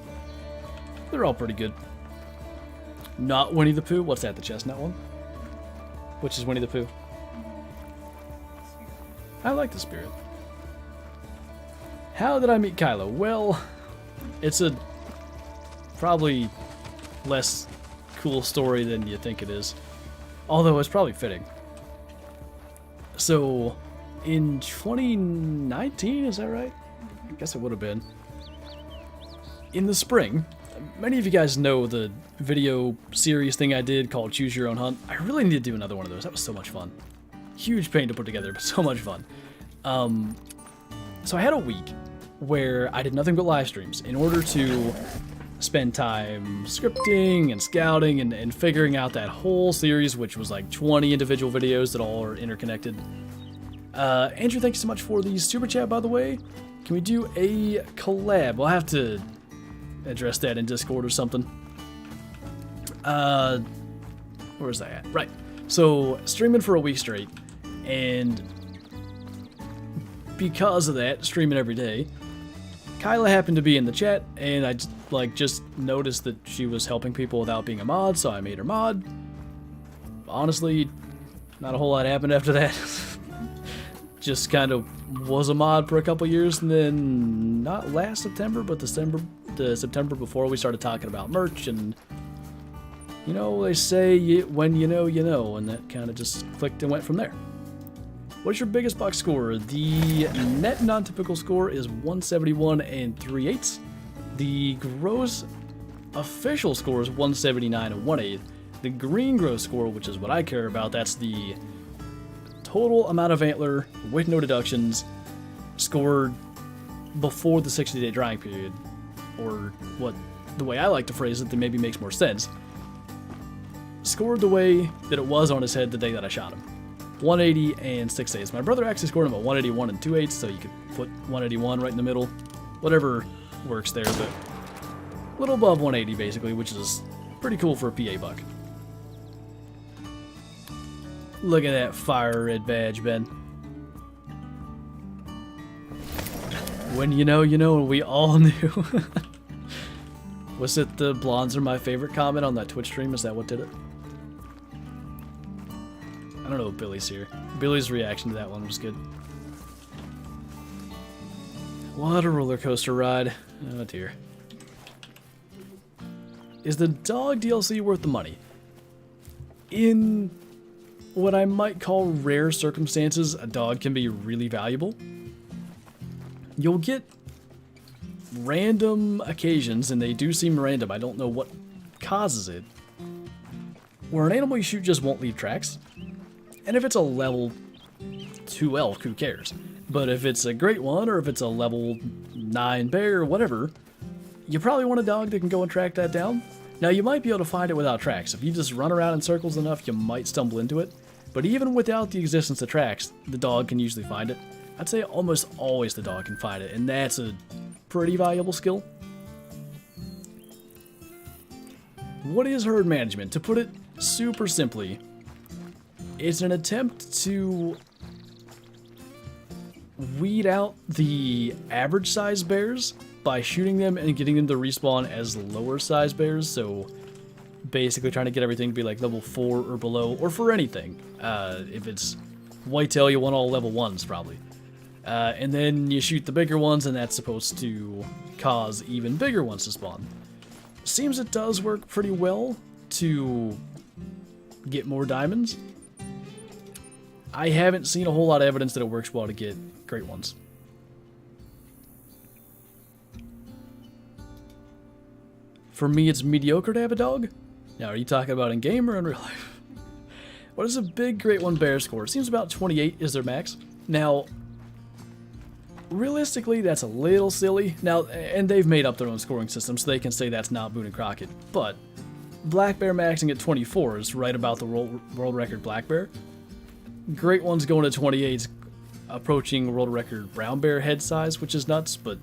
They're all pretty good. Not Winnie the Pooh. What's that, the Chestnut one? Which is Winnie the Pooh? I like the Spirit. How did I meet Kylo? Well, it's a probably less cool story than you think it is. Although it's probably fitting. So, in 2019, is that right? I guess it would have been. In the spring, many of you guys know the video series thing I did called Choose Your Own Hunt. I really need to do another one of those. That was so much fun. Huge pain to put together, but so much fun. So I had a week where I did nothing but live streams in order to spend time scripting and scouting and figuring out that whole series, which was like 20 individual videos that all are interconnected. Andrew, thank you so much for the super chat, by the way. Can we do a collab? We'll have to address that in Discord or something. Where's that at? Right. So, streaming for a week straight, and because of that, streaming every day, Kyla happened to be in the chat, and I just noticed that she was helping people without being a mod, so I made her mod. Honestly, not a whole lot happened after that. Just kind of was a mod for a couple years, and then not last September, but the September before, we started talking about merch, and you know, they say when you know, and that kind of just clicked and went from there. What's your biggest box score? The net non-typical score is 171 3/8. The gross official score is 179 1/8. The green gross score, which is what I care about, that's the total amount of antler with no deductions scored before the 60-day drying period, or what the way I like to phrase it that maybe makes more sense. Scored the way that it was on his head the day that I shot him. 180 and 6/8. My brother actually scored him at 181 and 2/8, so you could put 181 right in the middle. Whatever works there, but a little above 180 basically, which is pretty cool for a PA buck. Look at that fire red badge, Ben. When you know, and we all knew. Was it the blondes are my favorite comment on that Twitch stream? Is that what did it? I don't know if Billy's here. Billy's reaction to that one was good. What a roller coaster ride. Oh dear. Is the dog DLC worth the money? In what I might call rare circumstances, a dog can be really valuable. You'll get random occasions, and they do seem random. I don't know what causes it, where an animal you shoot just won't leave tracks. And if it's a level 2 elk, who cares? But if it's a great one, or if it's a level 9 bear, or whatever, you probably want a dog that can go and track that down. Now, you might be able to find it without tracks. If you just run around in circles enough, you might stumble into it. But even without the existence of tracks, the dog can usually find it. I'd say almost always the dog can find it, and that's a pretty valuable skill. What is herd management? To put it super simply, it's an attempt to weed out the average size bears by shooting them and getting them to respawn as lower size bears. So basically trying to get everything to be like level 4 or below, or for anything. If it's whitetail, you want all level 1s probably. And then you shoot the bigger ones, and that's supposed to cause even bigger ones to spawn. Seems it does work pretty well to get more diamonds. I haven't seen a whole lot of evidence that it works well to get great ones. For me, it's mediocre to have a dog. Now, are you talking about in game or in real life? What is a big great one bear score? It seems about 28 is their max. Now, realistically, that's a little silly. Now, and they've made up their own scoring system, so they can say that's not Boone and Crockett. But black bear maxing at 24 is right about the world record black bear. Great ones going to 28, approaching world record brown bear head size, which is nuts. But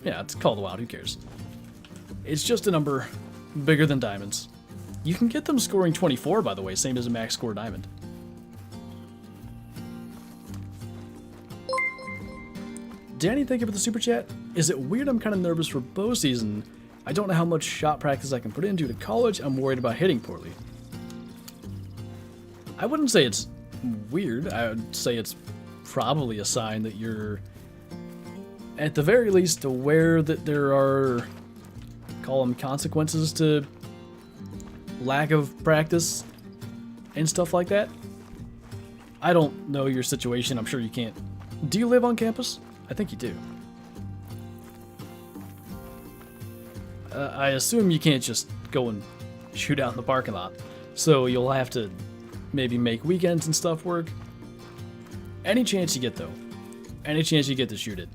yeah, it's called the wild. Who cares? It's just a number bigger than diamonds. You can get them scoring 24, by the way, same as a max score diamond. Danny, thank you for the super chat. Is it weird I'm kind of nervous for bow season? I don't know how much shot practice I can put into to college. I'm worried about hitting poorly. I wouldn't say it's weird. I would say it's probably a sign that you're, at the very least, aware that there are, call them consequences to lack of practice and stuff like that. I don't know your situation. I'm sure you can't. Do you live on campus? I think you do. I assume you can't just go and shoot out in the parking lot. So you'll have to maybe make weekends and stuff work. Any chance you get, though. Any chance you get to shoot it.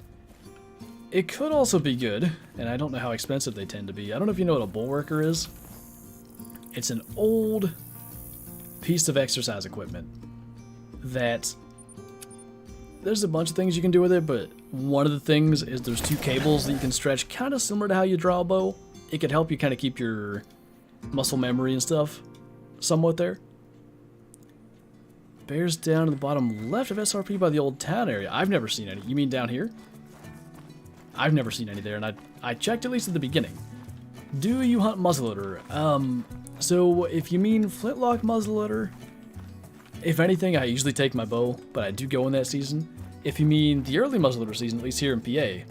It could also be good, and I don't know how expensive they tend to be. I don't know if you know what a bullworker is. It's an old piece of exercise equipment that there's a bunch of things you can do with it, but one of the things is there's 2 cables that you can stretch, kind of similar to how you draw a bow. It could help you kind of keep your muscle memory and stuff somewhat there. Bears down in the bottom left of SRP by the old town area. I've never seen any. You mean down here? I've never seen any there, and I checked at least at the beginning. Do you hunt muzzleloader? So if you mean flintlock muzzleloader, if anything, I usually take my bow, but I do go in that season. If you mean the early muzzleloader season, at least here in PA,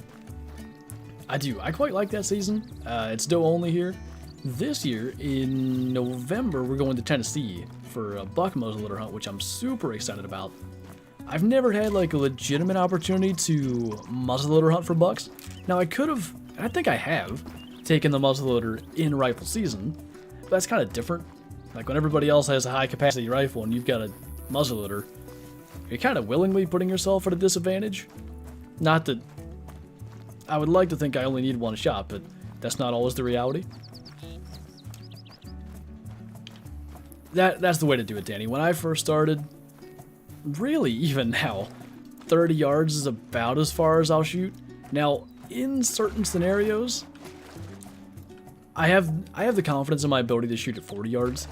I do. I quite like that season. It's doe only here. This year, in November, we're going to Tennessee for a buck muzzleloader hunt, which I'm super excited about. I've never had like a legitimate opportunity to muzzleloader hunt for bucks. Now I could have, I think I have, taken the muzzleloader in rifle season, but that's kind of different. Like when everybody else has a high capacity rifle and you've got a muzzleloader, you're kind of willingly putting yourself at a disadvantage. Not that I would like to think I only need one shot, but that's not always the reality. That's the way to do it, Danny. When I first started, really even now, 30 yards is about as far as I'll shoot. Now, in certain scenarios, I have the confidence in my ability to shoot at 40 yards,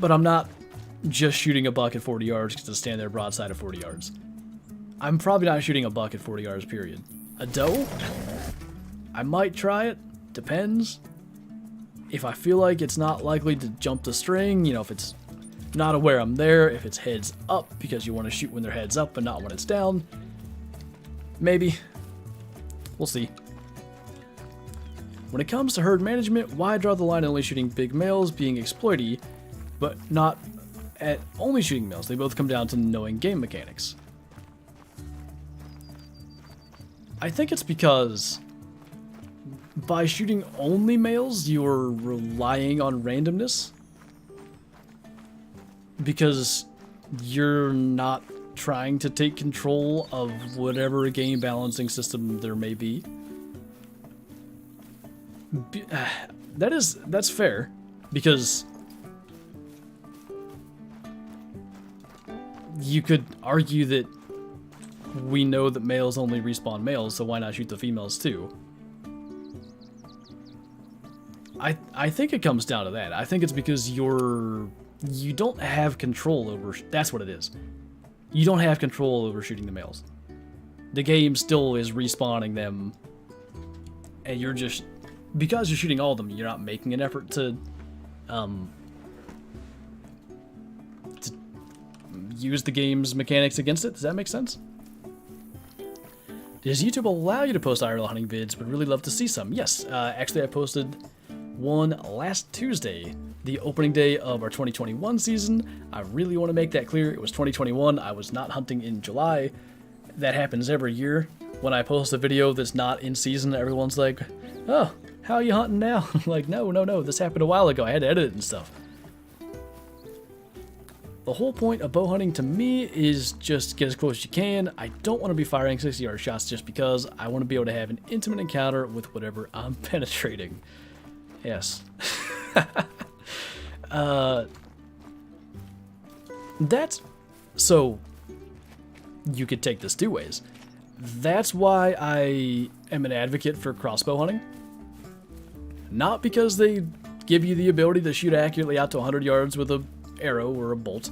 but I'm not just shooting a buck at 40 yards to stand there broadside at 40 yards. I'm probably not shooting a buck at 40 yards, period. A doe? I might try it. Depends. If I feel like it's not likely to jump the string, you know, if it's not aware I'm there, if it's heads up because you want to shoot when their head's up and not when it's down, maybe. We'll see. When it comes to herd management, why draw the line at only shooting big males being exploity, but not at only shooting males? They both come down to knowing game mechanics. I think it's because by shooting only males, you're relying on randomness. Because you're not trying to take control of whatever game balancing system there may be. That's fair, because you could argue that we know that males only respawn males, so why not shoot the females too? I think it comes down to that. I think it's because you don't have control over... That's what it is. You don't have control over shooting the males. The game still is respawning them, and you're just... Because you're shooting all of them, you're not making an effort to to use the game's mechanics against it. Does that make sense? Does YouTube allow you to post IRL hunting vids? Would really love to see some. Yes, actually I posted one last Tuesday, the opening day of our 2021 season. I really want to make that clear. It was 2021. I was not hunting in July. That happens every year. When I post a video that's not in season, everyone's like, oh, how are you hunting now? Like, no, this happened a while ago. I had to edit it and stuff. The whole point of bow hunting to me is just get as close as you can. I don't want to be firing 60-yard shots just because I want to be able to have an intimate encounter with whatever I'm penetrating. Yes. That's... So, you could take this two ways. That's why I am an advocate for crossbow hunting. Not because they give you the ability to shoot accurately out to 100 yards with a arrow or a bolt,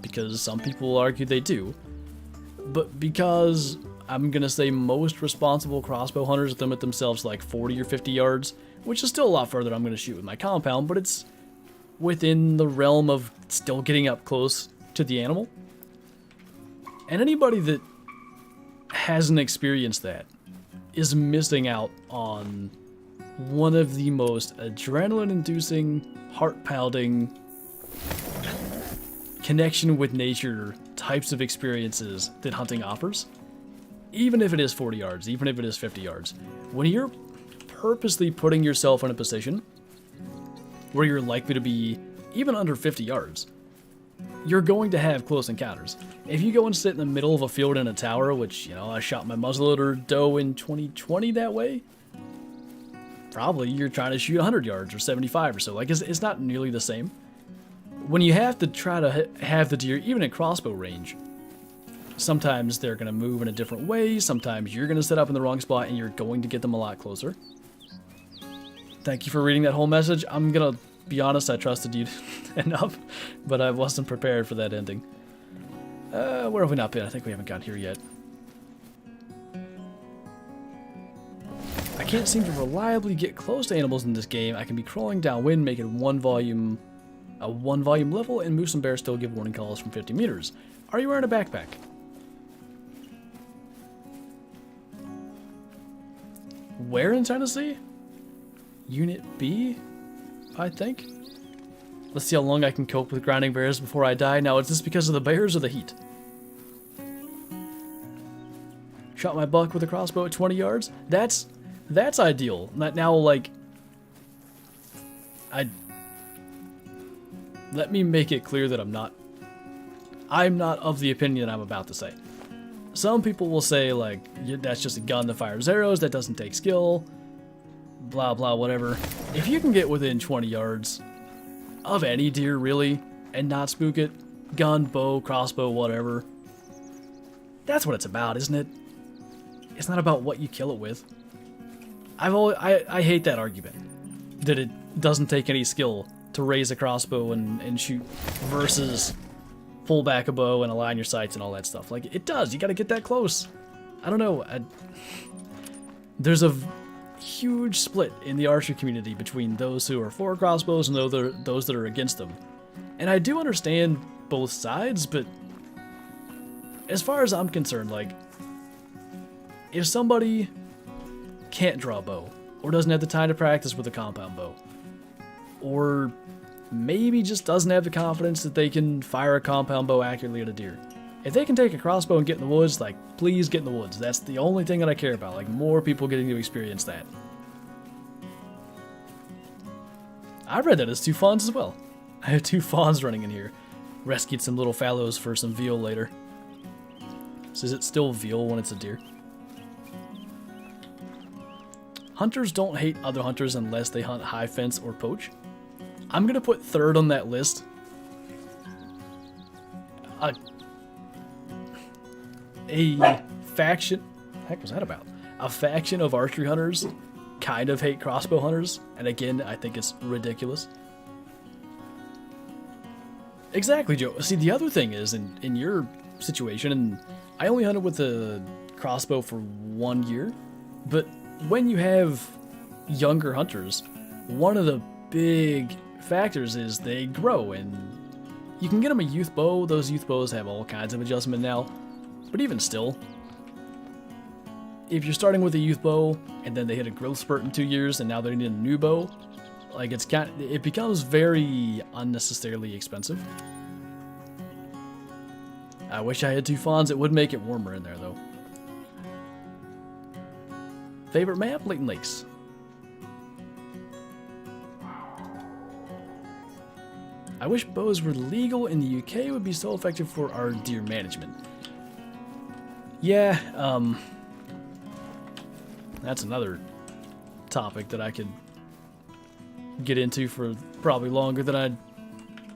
because some people argue they do, but because I'm gonna say most responsible crossbow hunters limit themselves to like 40 or 50 yards, which is still a lot further than I'm gonna shoot with my compound, but it's within the realm of still getting up close to the animal. And anybody that hasn't experienced that is missing out on one of the most adrenaline-inducing, heart-pounding, connection with nature types of experiences that hunting offers. Even if it is 40 yards, even if it is 50 yards. When you're purposely putting yourself in a position where you're likely to be even under 50 yards, you're going to have close encounters. If you go and sit in the middle of a field in a tower, which, you know, I shot my muzzleloader doe in 2020 that way, probably you're trying to shoot 100 yards or 75 or so. Like, it's not nearly the same. When you have to try to have the deer, even at crossbow range, sometimes they're going to move in a different way, sometimes you're going to set up in the wrong spot and you're going to get them a lot closer. Thank you for reading that whole message. I'm going to be honest, I trusted you enough, but I wasn't prepared for that ending. Where have we not been? I think we haven't got here yet. I can't seem to reliably get close to animals in this game. I can be crawling downwind, making a one volume level, and moose and bears still give warning calls from 50 meters. Are you wearing a backpack? Where in Tennessee? Unit B, I think. Let's see how long I can cope with grinding bears before I die. Now, is this because of the bears or the heat? Shot my buck with a crossbow at 20 yards? That's ideal. Now, like, let me make it clear that I'm not of the opinion I'm about to say. Some people will say, like, that's just a gun that fires arrows, that doesn't take skill, blah, blah, whatever. If you can get within 20 yards of any deer, really, and not spook it, gun, bow, crossbow, whatever, that's what it's about, isn't it? It's not about what you kill it with. I hate that argument, that it doesn't take any skill to raise a crossbow and shoot versus pull back a bow and align your sights and all that stuff. Like, it does. You gotta get that close. I don't know. There's a huge split in the archery community between those who are for crossbows and those that are against them. And I do understand both sides, but as far as I'm concerned, like, if somebody can't draw a bow, or doesn't have the time to practice with a compound bow, or maybe just doesn't have the confidence that they can fire a compound bow accurately at a deer, if they can take a crossbow and get in the woods, like, please get in the woods. That's the only thing that I care about, like, more people getting to experience that. I read that as 2 fawns as well. I have 2 fawns running in here. Rescued some little fallows for some veal later. So is it still veal when it's a deer? Hunters don't hate other hunters unless they hunt high fence or poach. I'm gonna put third on that list. A faction... What the heck was that about? A faction of archery hunters kind of hate crossbow hunters, and again, I think it's ridiculous. Exactly, Joe. See, the other thing is, in your situation, and I only hunted with a crossbow for 1 year, but when you have younger hunters, one of the big factors is they grow, and you can get them a youth bow. Those youth bows have all kinds of adjustment now, but even still, if you're starting with a youth bow and then they hit a growth spurt in 2 years and now they need a new bow, like it becomes very unnecessarily expensive. I wish I had 2 fawns. It would make it warmer in there though. Favorite map? Leighton Lakes. I wish bows were legal in the UK. It would be so effective for our deer management. Yeah, that's another topic that I could get into for probably longer than I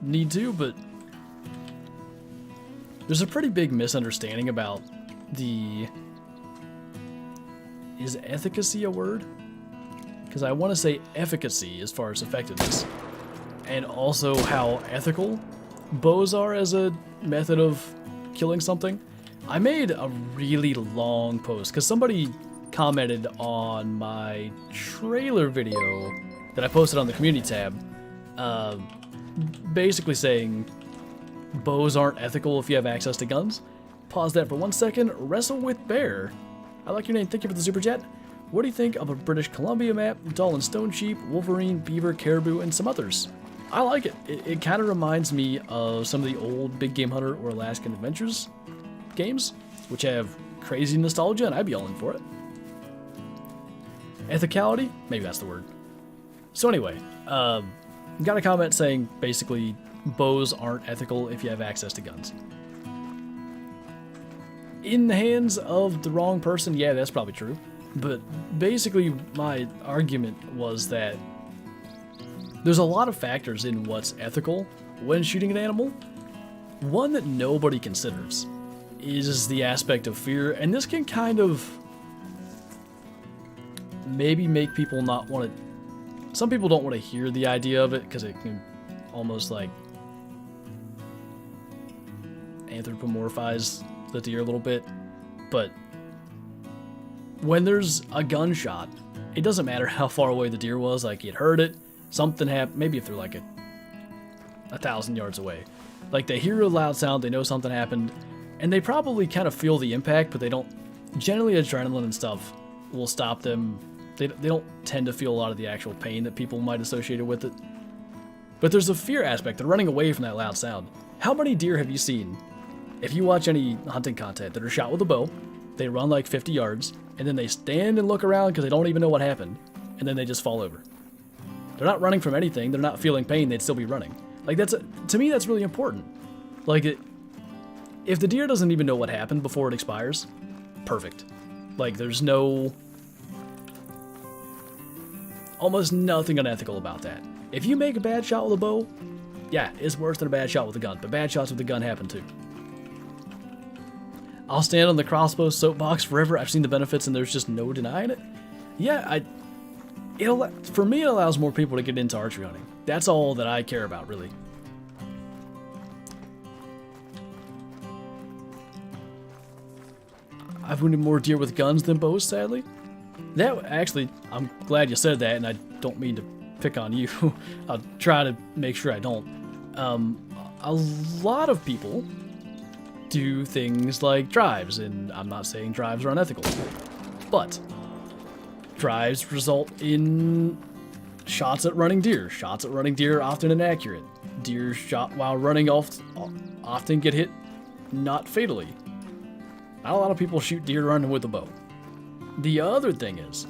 need to, but there's a pretty big misunderstanding about the... Is efficacy a word? Because I want to say efficacy as far as effectiveness. And also how ethical bows are as a method of killing something. I made a really long post because somebody commented on my trailer video that I posted on the community tab, basically saying bows aren't ethical if you have access to guns. Pause that for 1 second. Wrestle with Bear. I like your name. Thank you for the super chat. What do you think of a British Columbia map? Doll and stone sheep, wolverine, beaver, caribou, and some others. I like it. It kind of reminds me of some of the old Big Game Hunter or Alaskan Adventures games, which have crazy nostalgia, and I'd be all in for it. Ethicality? Maybe that's the word. So anyway, got a comment saying basically bows aren't ethical if you have access to guns. In the hands of the wrong person, yeah, that's probably true. But basically my argument was that there's a lot of factors in what's ethical when shooting an animal. One that nobody considers is the aspect of fear, and this can kind of maybe make people not want to... Some people don't want to hear the idea of it because it can almost like anthropomorphize the deer a little bit, but when there's a gunshot, it doesn't matter how far away the deer was, like it heard it, something happened, maybe if they're like 1,000 yards away. Like they hear a loud sound, they know something happened, and they probably kind of feel the impact, but they don't, generally adrenaline and stuff will stop them. They don't tend to feel a lot of the actual pain that people might associate with it. But there's a fear aspect, they're running away from that loud sound. How many deer have you seen, if you watch any hunting content, that are shot with a bow, they run like 50 yards, and then they stand and look around because they don't even know what happened, and then they just fall over. They're not running from anything, they're not feeling pain, they'd still be running. Like to me that's really important. Like if the deer doesn't even know what happened before it expires, perfect. Like there's almost nothing unethical about that. If you make a bad shot with a bow, yeah, it's worse than a bad shot with a gun, but bad shots with a gun happen too. I'll stand on the crossbow soapbox forever. I've seen the benefits and there's just no denying it. Yeah, for me it allows more people to get into archery hunting. That's all that I care about, really. I've wounded more deer with guns than bows, sadly. That actually, I'm glad you said that, and I don't mean to pick on you. I'll try to make sure I don't. A lot of people do things like drives, and I'm not saying drives are unethical, but drives result in shots at running deer. Shots at running deer are often inaccurate. Deer shot while running often get hit not fatally. Not a lot of people shoot deer running with a bow. The other thing is,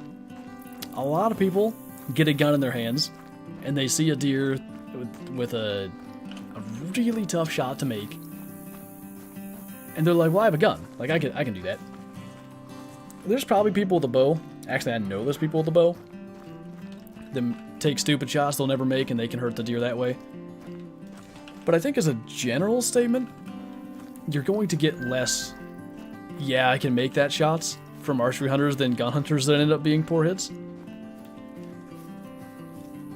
a lot of people get a gun in their hands and they see a deer with a really tough shot to make, and they're like, well, I have a gun. Like, I can do that. There's probably people with a bow. Actually, I know there's people with a bow. Them take stupid shots they'll never make, and they can hurt the deer that way. But I think as a general statement, you're going to get less, yeah, I can make that shots from archery hunters than gun hunters that end up being poor hits.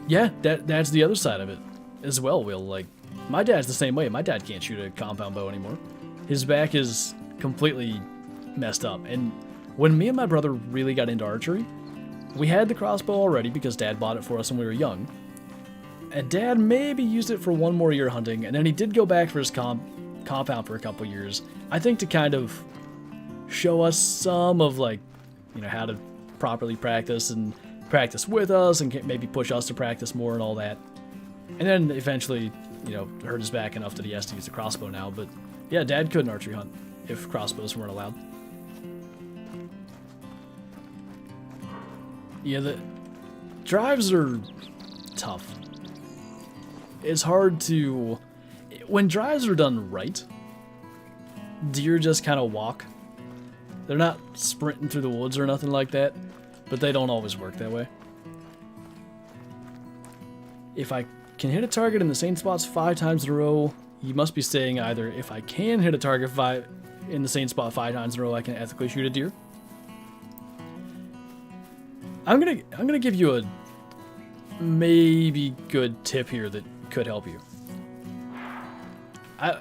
Yeah, that's the other side of it as well, Will. Like, my dad's the same way. My dad can't shoot a compound bow anymore. His back is completely messed up. And when me and my brother really got into archery, we had the crossbow already because Dad bought it for us when we were young. And Dad maybe used it for one more year hunting, and then he did go back for his compound for a couple years. I think to kind of show us some of, like, you know, how to properly practice and practice with us and maybe push us to practice more and all that. And then eventually, you know, hurt his back enough that he has to use a crossbow now. But yeah, Dad couldn't archery hunt if crossbows weren't allowed. Yeah, the drives are tough. It's hard to... When drives are done right, deer just kind of walk. They're not sprinting through the woods or nothing like that, but they don't always work that way. If I can hit a target in the same spots 5 times in a row, you must be saying either if I can hit a target in the same spot 5 times in a row, I can ethically shoot a deer. I'm gonna give you a maybe good tip here that could help you. I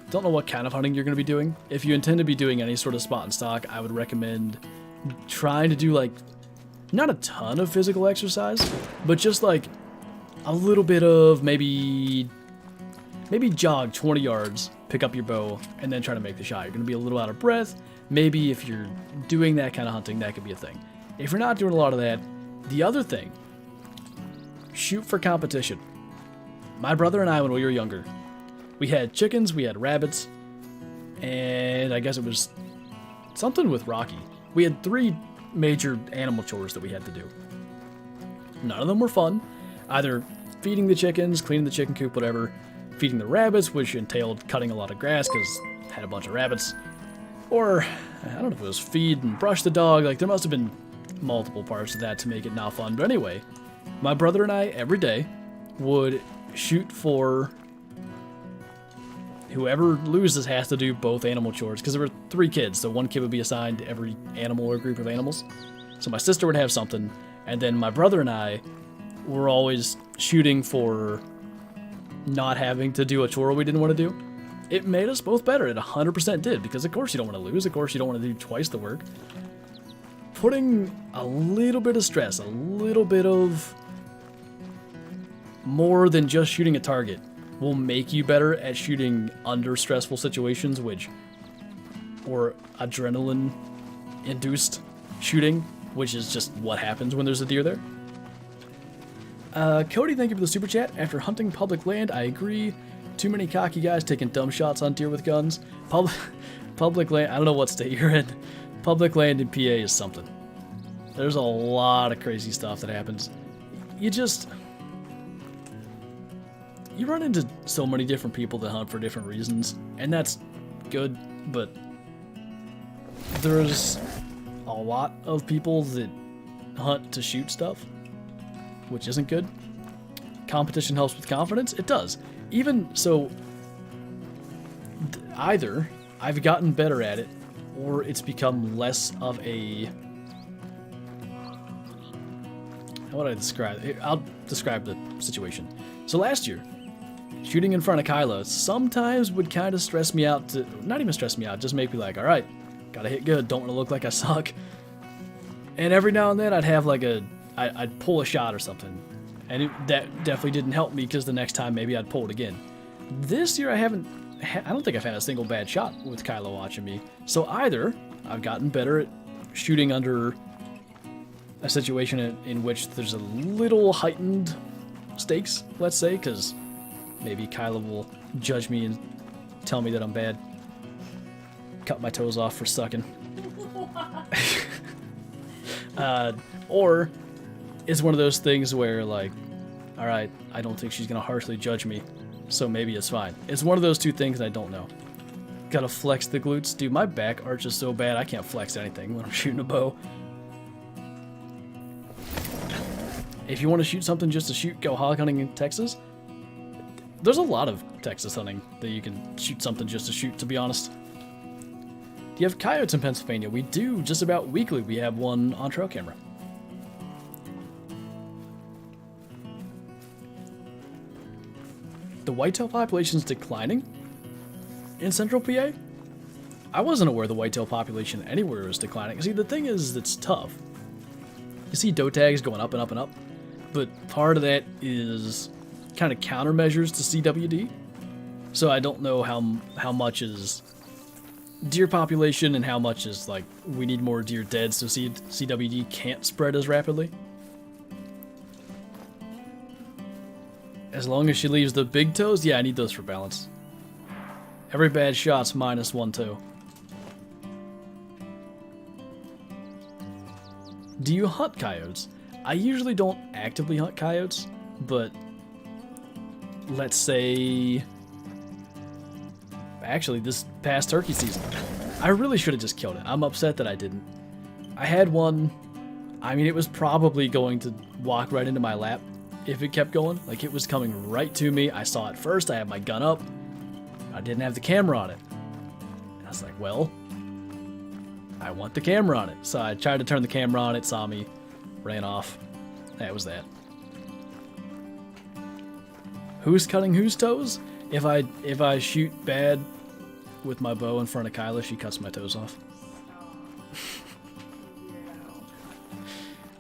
don't know what kind of hunting you're going to be doing. If you intend to be doing any sort of spot and stock, I would recommend trying to do, like, not a ton of physical exercise, but just like a little bit of maybe jog 20 yards, pick up your bow, and then try to make the shot. You're going to be a little out of breath. Maybe if you're doing that kind of hunting, that could be a thing. If you're not doing a lot of that, the other thing, shoot for competition. My brother and I, when we were younger, we had chickens, we had rabbits, and I guess it was something with Rocky. We had 3 major animal chores that we had to do. None of them were fun. Either feeding the chickens, cleaning the chicken coop, whatever, feeding the rabbits, which entailed cutting a lot of grass because I had a bunch of rabbits, or I don't know if it was feed and brush the dog. Like, there must have been multiple parts of that to make it not fun. But anyway, my brother and I every day would shoot for whoever loses has to do both animal chores, because there were 3 kids, so 1 kid would be assigned to every animal or group of animals. So my sister would have something, and then my brother and I were always shooting for not having to do a chore we didn't want to do. It made us both better. It 100% did, because of course you don't want to lose. Of course you don't want to do twice the work. Putting a little bit of stress, a little bit of more than just shooting a target will make you better at shooting under stressful situations, or adrenaline-induced shooting, which is just what happens when there's a deer there. Cody, thank you for the super chat. After hunting public land, I agree. Too many cocky guys taking dumb shots on deer with guns. Public land, I don't know what state you're in. Public land in PA is something. There's a lot of crazy stuff that happens. You run into so many different people that hunt for different reasons, and that's good, but there's a lot of people that hunt to shoot stuff, which isn't good. Competition helps with confidence. It does. Even so, either I've gotten better at it, or it's become less of a... How would I describe it? I'll describe the situation. So last year, shooting in front of Kyla sometimes would kind of stress me out. Not even stress me out, just make me like, alright, gotta hit good, don't want to look like I suck. And every now and then I'd have like I'd pull a shot or something. And that definitely didn't help me, because the next time maybe I'd pull it again. This year I don't think I've had a single bad shot with Kyla watching me. So either I've gotten better at shooting under a situation in which there's a little heightened stakes, let's say, because maybe Kyla will judge me and tell me that I'm bad. Cut my toes off for sucking. Or it's one of those things where, like, alright, I don't think she's going to harshly judge me, so maybe it's fine. It's one of those 2 things I don't know. Gotta flex the glutes. Dude, my back arches so bad I can't flex anything when I'm shooting a bow. If you want to shoot something just to shoot, go hog hunting in Texas. There's a lot of Texas hunting that you can shoot something just to shoot, to be honest. Do you have coyotes in Pennsylvania? We do, just about weekly. We have one on trail camera. The whitetail population is declining in central PA? I wasn't aware the whitetail population anywhere was declining. See, the thing is, it's tough. You see doe tags going up and up and up, but part of that is kind of countermeasures to CWD. So I don't know how much is deer population and how much is like we need more deer dead so CWD can't spread as rapidly. As long as she leaves the big toes, yeah, I need those for balance. Every bad shot's -1 toe. Do you hunt coyotes? I usually don't actively hunt coyotes, but let's say... Actually, this past turkey season, I really should have just killed it. I'm upset that I didn't. I had one, I mean, it was probably going to walk right into my lap if it kept going. Like, it was coming right to me. I saw it first, I had my gun up. I didn't have the camera on it. And I was like, well, I want the camera on it. So I tried to turn the camera on, it saw me, ran off. That was that. Who's cutting whose toes? If I shoot bad with my bow in front of Kyla, she cuts my toes off.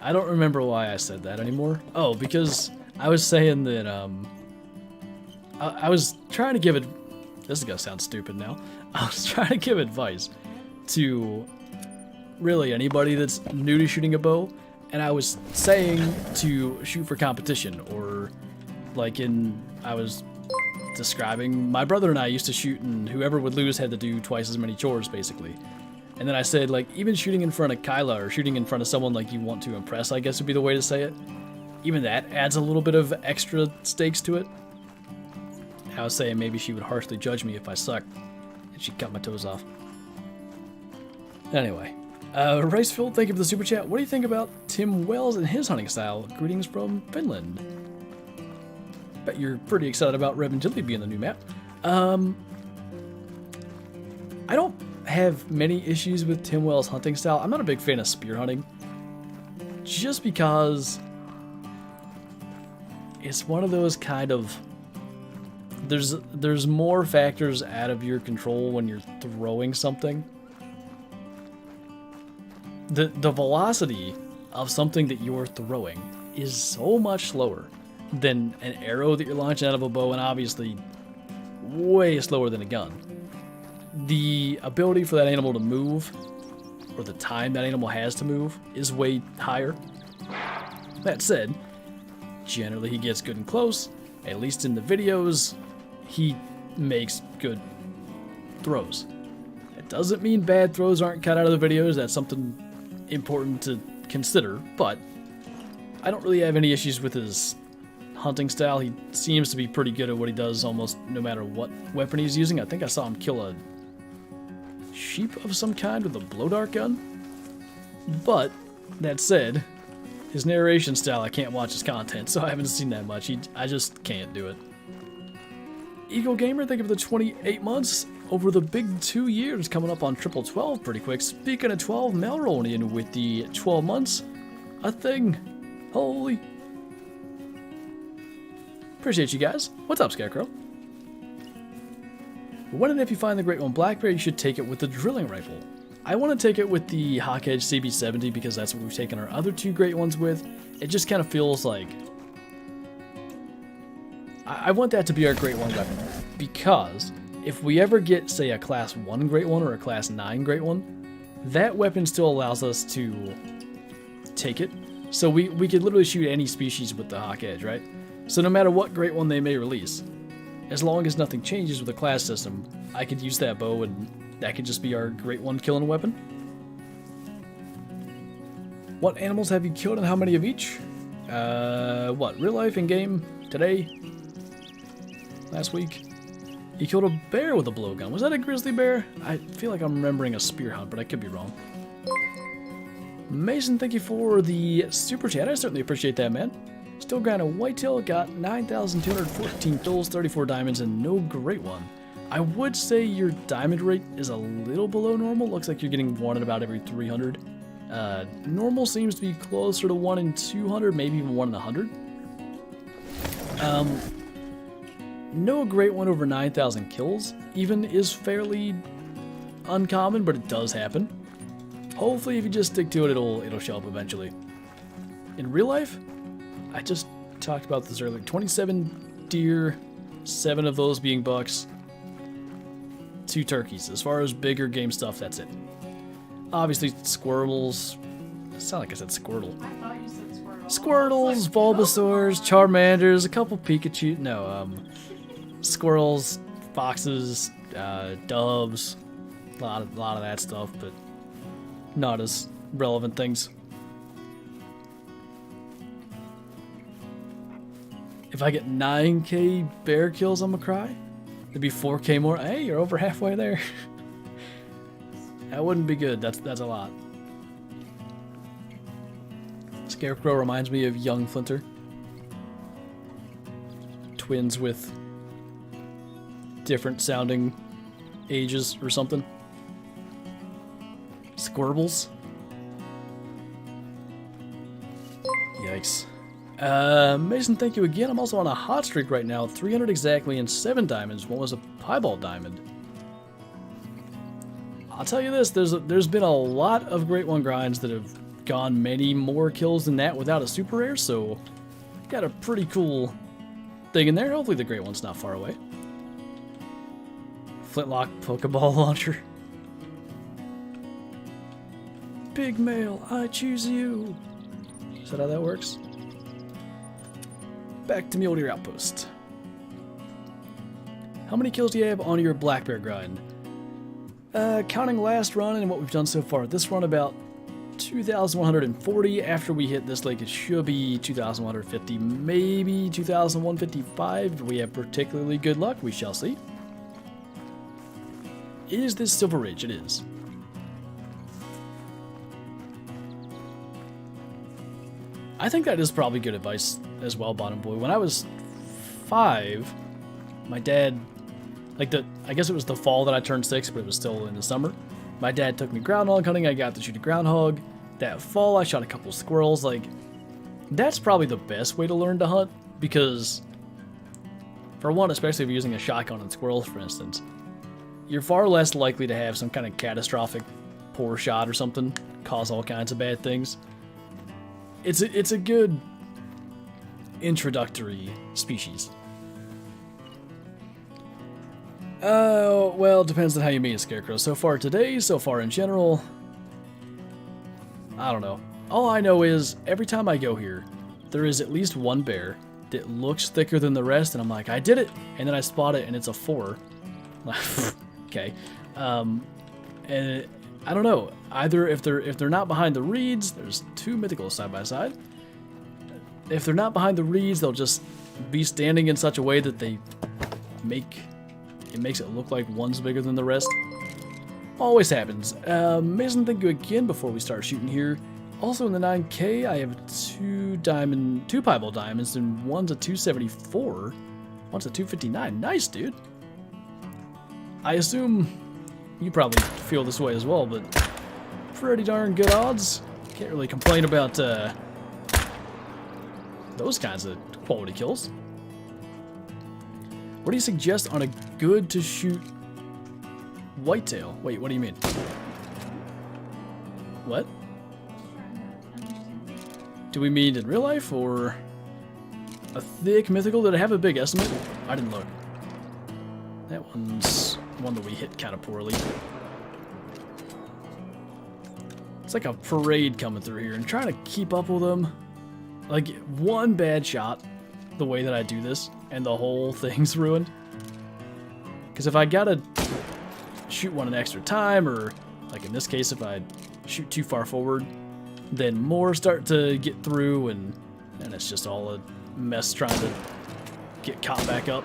I don't remember why I said that anymore. Oh, because I was saying that I was trying to give it. This is gonna sound stupid now. I was trying to give advice to really anybody that's new to shooting a bow, and I was saying to shoot for competition, or like I was describing my brother and I used to shoot, and whoever would lose had to do twice as many chores basically. And then I said, like, even shooting in front of Kyla or shooting in front of someone like you want to impress, I guess would be the way to say it. Even that adds a little bit of extra stakes to it. I was saying maybe she would harshly judge me if I sucked and she'd cut my toes off. Anyway, Ricefield, thank you for the super chat. What do you think about Tim Wells and his hunting style? Greetings from Finland. Bet you're pretty excited about RedneckJay being the new map. I don't have many issues with Tim Wells' hunting style. I'm not a big fan of spear hunting, just because it's one of those kind of there's more factors out of your control when you're throwing something. The velocity of something that you're throwing is so much slower than an arrow that you're launching out of a bow, and obviously way slower than a gun. The ability for that animal to move, or the time that animal has to move, is way higher. That said, generally he gets good and close. At least in the videos, he makes good throws. It doesn't mean bad throws aren't cut out of the videos. That's something important to consider, but I don't really have any issues with his hunting style. He seems to be pretty good at what he does almost no matter what weapon he's using. I think I saw him kill a sheep of some kind with a blow dart gun. But that said, his narration style, I can't watch his content, so I haven't seen that much. I just can't do it. Eagle Gamer, thank you for the 28 months. Over the big 2 years, coming up on triple 12 pretty quick. Speaking of 12, Mel rolling in with the 12 months. A thing. Holy. Appreciate you guys. What's up, Scarecrow? When and if you find the Great One Black Bear, you should take it with the drilling rifle. I want to take it with the Hawk Edge CB70 because that's what we've taken our other two Great Ones with. It just kind of feels like I want that to be our Great One weapon, because if we ever get, say, a Class 1 Great One or a Class 9 Great One, that weapon still allows us to take it. So we could literally shoot any species with the Hawk Edge, right? So no matter what Great One they may release, as long as nothing changes with the class system, I could use that bow and that could just be our Great One killing weapon. What animals have you killed and how many of each? What, real life, in game, today, last week? You killed a bear with a blowgun. Was that a grizzly bear? I feel like I'm remembering a spear hunt, but I could be wrong. Mason, thank you for the super chat. I certainly appreciate that, man. Still grinding whitetail, got 9,214 kills, 34 diamonds, and no Great One. I would say your diamond rate is a little below normal. Looks like you're getting one at about every 300. Normal seems to be closer to 1 in 200, maybe even 1 in 100. No Great One over 9,000 kills even is fairly uncommon, but it does happen. Hopefully, if you just stick to it, it'll show up eventually. In real life, I just talked about this earlier. 27 deer, 7 of those being bucks, 2 turkeys. As far as bigger game stuff, that's it. Obviously, squirrels. It sounded like I said Squirtle. I thought you said Squirtle. Squirtles, Bulbasaurs, Charmanders, a couple Pikachu. No, squirrels, foxes, doves, a lot of that stuff, but not as relevant things. If I get 9k bear kills, I'm gonna cry. It'd be 4k more. Hey, you're over halfway there. That wouldn't be good. That's a lot. Scarecrow reminds me of young Flinter. Twins with different sounding ages or something. Squirbles. Yikes. Mason, thank you again. I'm also on a hot streak right now. 300 exactly and 7 diamonds. One was a piebald diamond. I'll tell you this, there's been a lot of Great One grinds that have gone many more kills than that without a super rare, so got a pretty cool thing in there. Hopefully the Great One's not far away. Flintlock Pokeball launcher. Big male, I choose you. Is that how that works? Back to Mule Deer Outpost. How many kills do you have on your black bear grind? Counting last run and what we've done so far, this run about 2,140. After we hit this lake, it should be 2,150, maybe 2,155. If we have particularly good luck, we shall see. Is this Silver Ridge? It is. I think that is probably good advice as well, Bottom Boy. When I was 5, my dad, I guess it was the fall that I turned 6, but it was still in the summer. My dad took me groundhog hunting. I got to shoot a groundhog. That fall, I shot a couple squirrels. That's probably the best way to learn to hunt, because for one, especially if you're using a shotgun on squirrels, for instance, you're far less likely to have some kind of catastrophic poor shot or something, cause all kinds of bad things. It's a good introductory species. Well, depends on how you mean it, Scarecrow. So far today, so far in general, I don't know. All I know is, every time I go here, there is at least one bear that looks thicker than the rest, and I'm like, I did it! And then I spot it, and it's a 4. Okay. And I don't know. Either if they're not behind the reeds, there's 2 mythicals side by side. If they're not behind the reeds, they'll just be standing in such a way that it makes it look like one's bigger than the rest. Always happens. Mason, thank you again before we start shooting here. Also in the 9K, I have 2 piebald diamonds, and one's a 274. One's a 259. Nice, dude. I assume you probably feel this way as well, but pretty darn good odds. Can't really complain about those kinds of quality kills. What do you suggest on a good to shoot whitetail? Wait, what do you mean? What? Do we mean in real life, or a thick mythical? Did I have a big estimate? I didn't look. That one's one that we hit kind of poorly. It's like a parade coming through here, and trying to keep up with them. Like, one bad shot, the way that I do this, and the whole thing's ruined. Because if I gotta shoot one an extra time, or like in this case, if I shoot too far forward, then more start to get through, and it's just all a mess trying to get caught back up.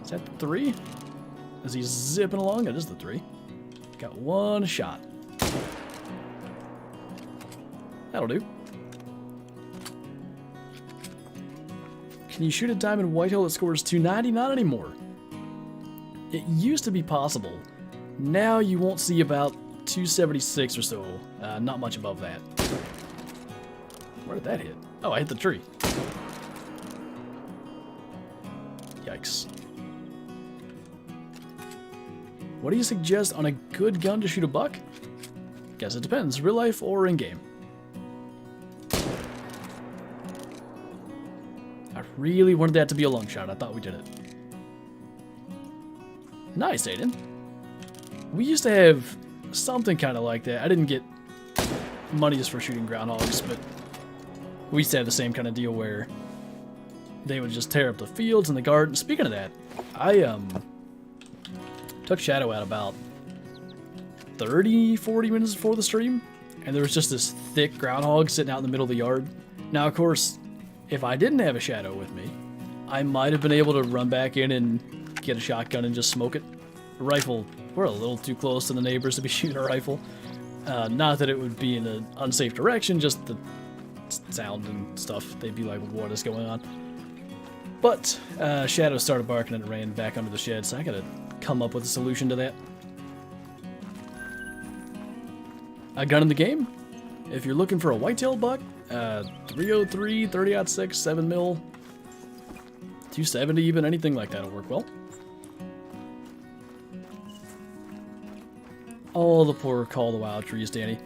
Is that the 3? Is he zipping along? It is the 3. Got one shot. That'll do. Can you shoot a diamond whitetail that scores 290? Not anymore. It used to be possible. Now you won't see about 276 or so. Not much above that. Where did that hit? Oh, I hit the tree. Yikes. What do you suggest on a good gun to shoot a buck? Guess it depends, real life or in game. I really wanted that to be a long shot. I thought we did it. Nice, Aiden. We used to have something kind of like that. I didn't get monies for shooting groundhogs, but we used to have the same kind of deal where they would just tear up the fields and the garden. Speaking of that, I took Shadow out about 30-40 minutes before the stream, and there was just this thick groundhog sitting out in the middle of the yard. Now, of course, if I didn't have a Shadow with me, I might have been able to run back in and get a shotgun and just smoke it. A rifle, we're a little too close to the neighbors to be shooting a rifle. Not that it would be in an unsafe direction, just the sound and stuff. They'd be like, what is going on? But Shadow started barking and it ran back under the shed, so I gotta come up with a solution to that. A gun in the game? If you're looking for a whitetail buck, 303, 30-06, 7mm, 270 even, anything like that will work well. Oh, the poor Call of the Wild trees, Danny.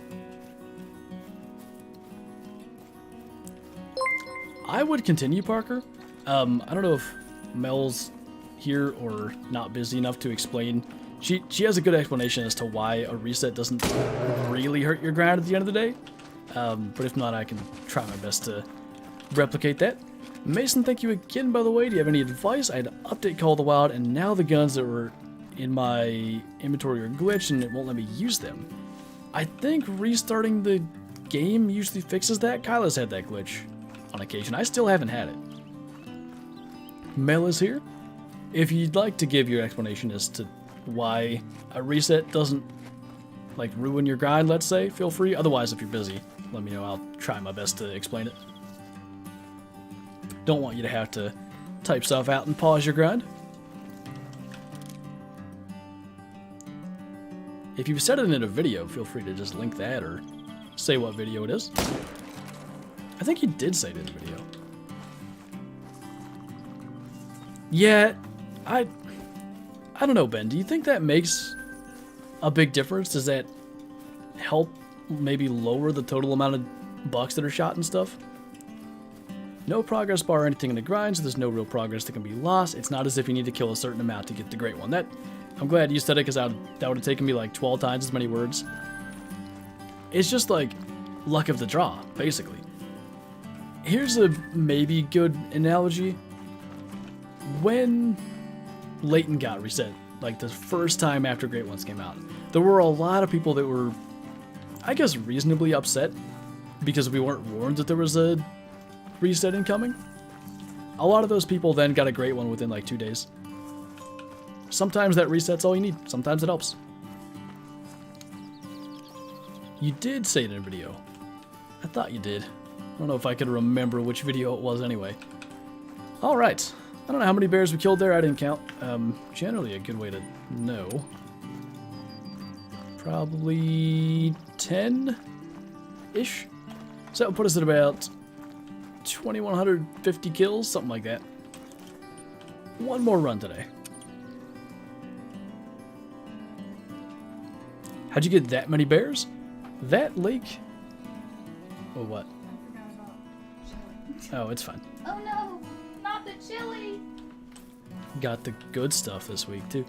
I would continue, Parker. I don't know if Mel's here or not busy enough to explain. She has a good explanation as to why a reset doesn't really hurt your grind at the end of the day. But if not, I can try my best to replicate that. Mason, thank you again, by the way. Do you have any advice? I had to update Call of the Wild, and now the guns that were in my inventory are glitched, and it won't let me use them. I think restarting the game usually fixes that. Kyla's had that glitch on occasion. I still haven't had it. Mel is here. If you'd like to give your explanation as to why a reset doesn't like ruin your grind, let's say, feel free. Otherwise, if you're busy, let me know. I'll try my best to explain it. Don't want you to have to type stuff out and pause your grind. If you've said it in a video, feel free to just link that or say what video it is. I think you did say it in the video. Yeah, I don't know, Ben. Do you think that makes a big difference? Does that help maybe lower the total amount of bucks that are shot and stuff? No progress bar or anything in the grind, so there's no real progress that can be lost. It's not as if you need to kill a certain amount to get the great one. I'm glad you said it, because that would have taken me like 12 times as many words. It's just like luck of the draw, basically. Here's a maybe good analogy. When Leighton got reset, like the first time after Great Ones came out, there were a lot of people that were, I guess, reasonably upset because we weren't warned that there was a reset incoming. A lot of those people then got a Great One within like 2 days. Sometimes that reset's all you need. Sometimes it helps. You did say it in a video. I thought you did. I don't know if I could remember which video it was anyway. Alright. I don't know how many bears we killed there. I didn't count. Generally a good way to know. Probably 10-ish. So that would put us at about 2,150 kills, something like that. One more run today. How'd you get that many bears? That lake? Oh, what? I forgot about chili. Oh, it's fine. Oh no, not the chili! Got the good stuff this week, too.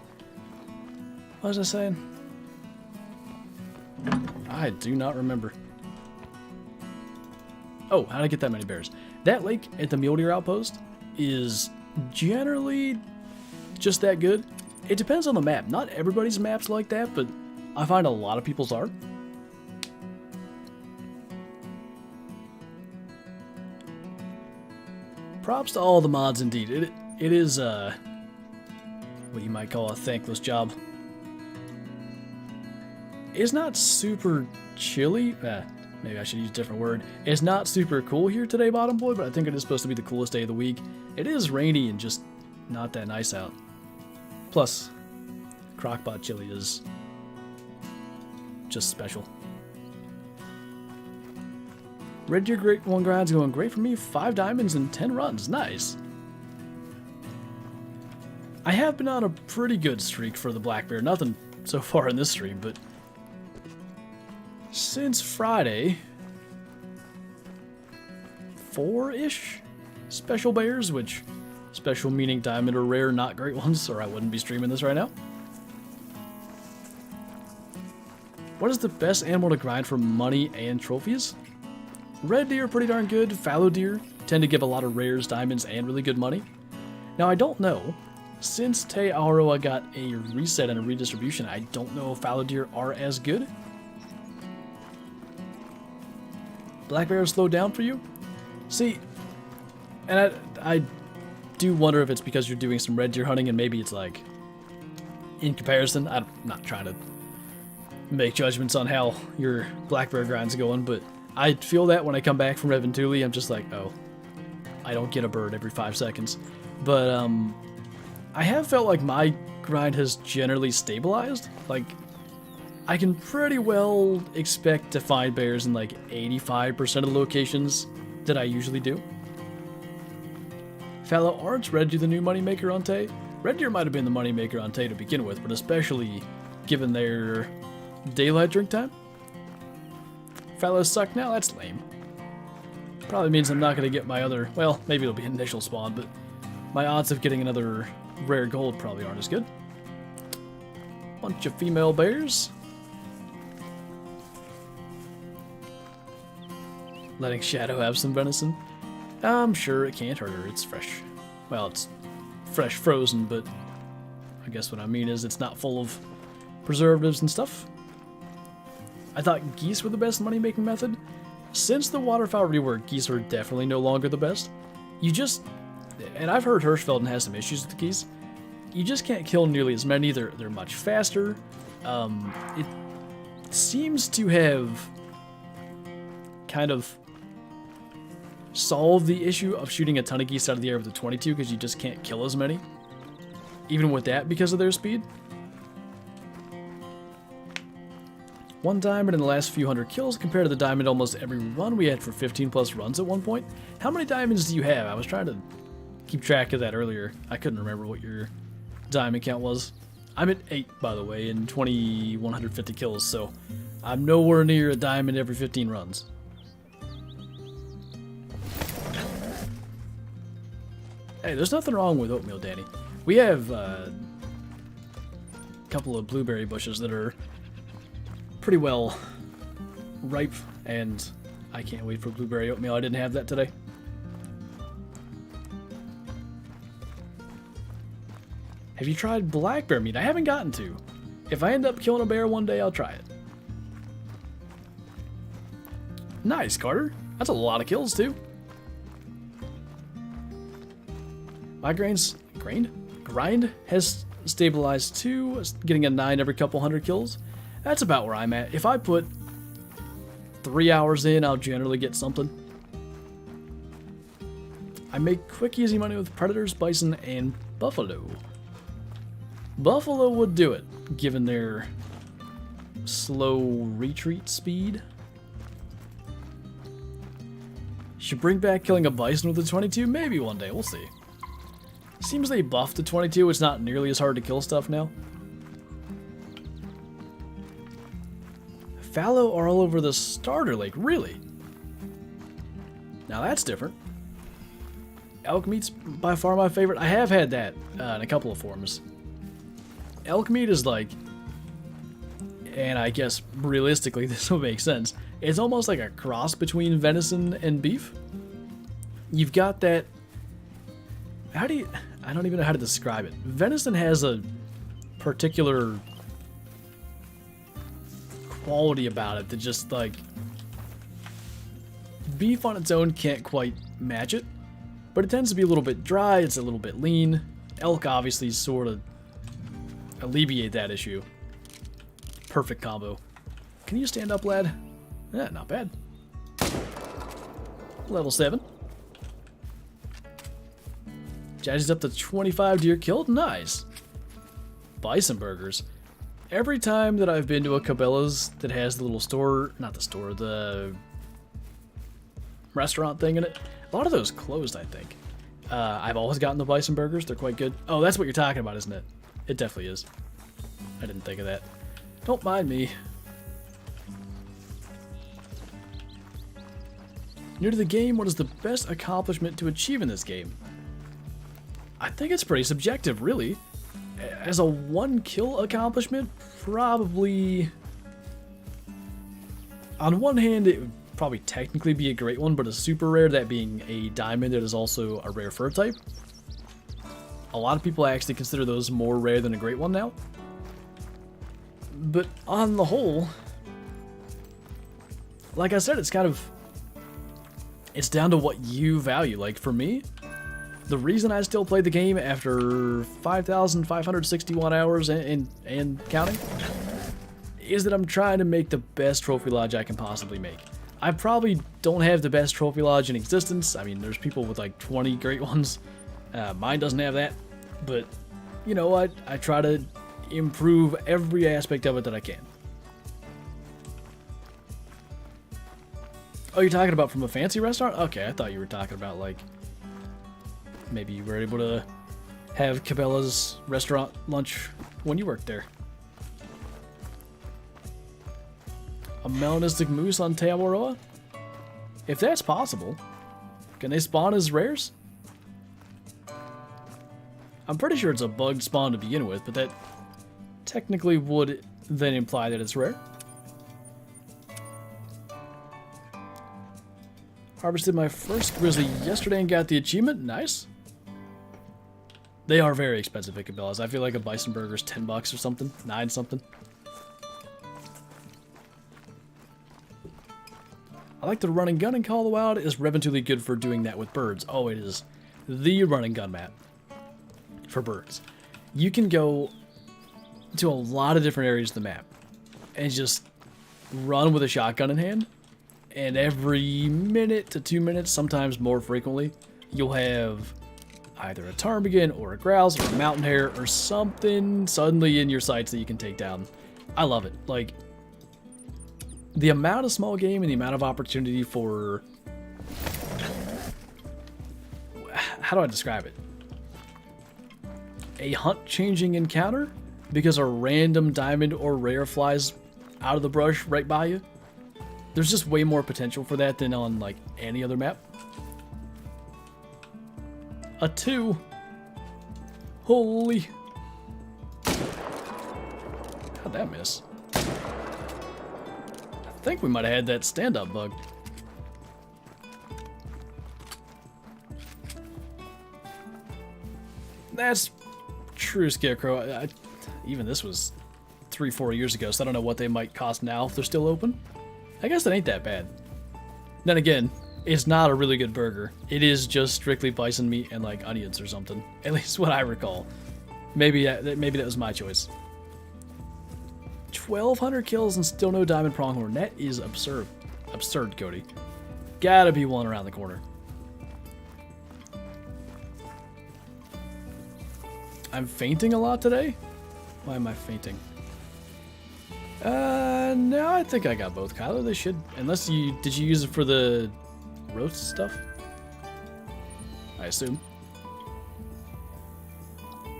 What was I saying? I do not remember. Oh, how'd I get that many bears? That lake at the Mule Deer Outpost is generally just that good. It depends on the map. Not everybody's map's like that, but I find a lot of people's are. Props to all the mods, indeed. It is, what you might call a thankless job. It's not super chilly. Maybe I should use a different word. It's not super cool here today, Bottom Boy, but I think it is supposed to be the coolest day of the week. It is rainy and just not that nice out. Plus, crockpot chili is just special. Red Deer Great One grind's going great for me. 5 diamonds and 10 runs. Nice. I have been on a pretty good streak for the black bear. Nothing so far in this stream, but since Friday, 4-ish? special bears, which special meaning diamond or rare, not great ones, or I wouldn't be streaming this right now. What is the best animal to grind for money and trophies? Red deer are pretty darn good. Fallow deer tend to give a lot of rares, diamonds, and really good money. Now, I don't know. Since Te Aroa got a reset and a redistribution, I don't know if fallow deer are as good. Black bears slow down for you? See, and I do wonder if it's because you're doing some red deer hunting and maybe it's like, in comparison, I'm not trying to make judgments on how your black bear grind's going, but I feel that when I come back from Reventuli, I'm just like, oh, I don't get a bird every 5 seconds. But I have felt like my grind has generally stabilized. Like, I can pretty well expect to find bears in like 85% of the locations that I usually do. Fallow aren't red deer the new moneymaker on Te? Red deer might have been the moneymaker on Te to begin with, but especially given their daylight drink time. Fallows suck now? That's lame. Probably means I'm not going to get my other, well, maybe it'll be initial spawn, but my odds of getting another rare gold probably aren't as good. Bunch of female bears. Letting Shadow have some venison. I'm sure it can't hurt her. It's fresh. Well, it's fresh frozen, but I guess what I mean is it's not full of preservatives and stuff. I thought geese were the best money-making method. Since the waterfowl rework, geese are definitely no longer the best. You just, and I've heard Hirschfelden has some issues with the geese, you just can't kill nearly as many. They're much faster. It seems to have kind of solved the issue of shooting a ton of geese out of the air with a 22 because you just can't kill as many. Even with that because of their speed. 1 diamond in the last few hundred kills compared to the diamond almost every run we had for 15 plus runs at one point. How many diamonds do you have? I was trying to keep track of that earlier. I couldn't remember what your diamond count was. I'm at 8, by the way, in 2,150 kills, so I'm nowhere near a diamond every 15 runs. Hey, there's nothing wrong with oatmeal, Danny. We have a couple of blueberry bushes that are pretty well ripe, and I can't wait for blueberry oatmeal. I didn't have that today. Have you tried black bear meat? I haven't gotten to. If I end up killing a bear one day, I'll try it. Nice, Carter. That's a lot of kills, too. My grind has stabilized too, getting a 9 every couple hundred kills. That's about where I'm at. If I put 3 hours in, I'll generally get something. I make quick, easy money with predators, bison, and buffalo. Buffalo would do it, given their slow retreat speed. Should bring back killing a bison with a 22? Maybe one day, we'll see. Seems they buffed the 22, it's not nearly as hard to kill stuff now. Fallow are all over the starter lake, really? Now that's different. Elk meat's by far my favorite. I have had that in a couple of forms. Elk meat is like, and I guess realistically this will make sense, it's almost like a cross between venison and beef. You've got that, I don't even know how to describe it. Venison has a particular quality about it that just like, beef on its own can't quite match it, but it tends to be a little bit dry, it's a little bit lean. Elk obviously sort of alleviate that issue. Perfect combo. Can you stand up, lad? Yeah, not bad. Level 7. Jazzy's up to 25 deer killed. Nice. Bison burgers. Every time that I've been to a Cabela's that has the little store, not the store, the restaurant thing in it, a lot of those closed, I think. I've always gotten the bison burgers. They're quite good. Oh, that's what you're talking about, isn't it? It definitely is. I didn't think of that. Don't mind me. New to the game, what is the best accomplishment to achieve in this game? I think it's pretty subjective, really. As a 1 kill accomplishment, probably... On one hand, it would probably technically be a great one, but a super rare, that being a diamond that is also a rare fur type. A lot of people actually consider those more rare than a great one now. But on the whole, like I said, it's kind of... It's down to what you value. Like, for me, the reason I still play the game after 5,561 hours and counting is that I'm trying to make the best trophy lodge I can possibly make. I probably don't have the best trophy lodge in existence. I mean, there's people with like 20 great ones. Mine doesn't have that. But, you know, I try to improve every aspect of it that I can. Oh, you're talking about from a fancy restaurant? Okay, I thought you were talking about, like, maybe you were able to have Cabela's restaurant lunch when you worked there. A melanistic moose on Tamaroa? If that's possible, can they spawn as rares? I'm pretty sure it's a bugged spawn to begin with, but that technically would then imply that it's rare. Harvested my first grizzly yesterday and got the achievement. Nice. They are very expensive at Cabela's. I feel like a bison burger is $10 or something. 9 something. I like the run and gun in Call of the Wild. Is Reventually good for doing that with birds? Oh, it is the run and gun map for birds. You can go to a lot of different areas of the map and just run with a shotgun in hand. And every minute to 2 minutes, sometimes more frequently, you'll have either a ptarmigan or a grouse or a mountain hare or something suddenly in your sights that you can take down. I love it. Like, the amount of small game and the amount of opportunity for... How do I describe it? A hunt-changing encounter because a random diamond or rare flies out of the brush right by you. There's just way more potential for that than on, like, any other map. A 2. Holy. How'd that miss? I think we might have had that stand-up bug. That's true, Scarecrow. Even this was 3-4 years ago, so I don't know what they might cost now if they're still open. I guess that ain't that bad. Then again, it's not a really good burger. It is just strictly bison meat and like onions or something. At least what I recall. Maybe that was my choice. 1,200 kills and still no diamond pronghorn. That is absurd. Absurd, Cody. Gotta be one around the corner. I'm fainting a lot today? Why am I fainting? No, I think I got both, Kyler. They should, unless did you use it for the roast stuff? I assume.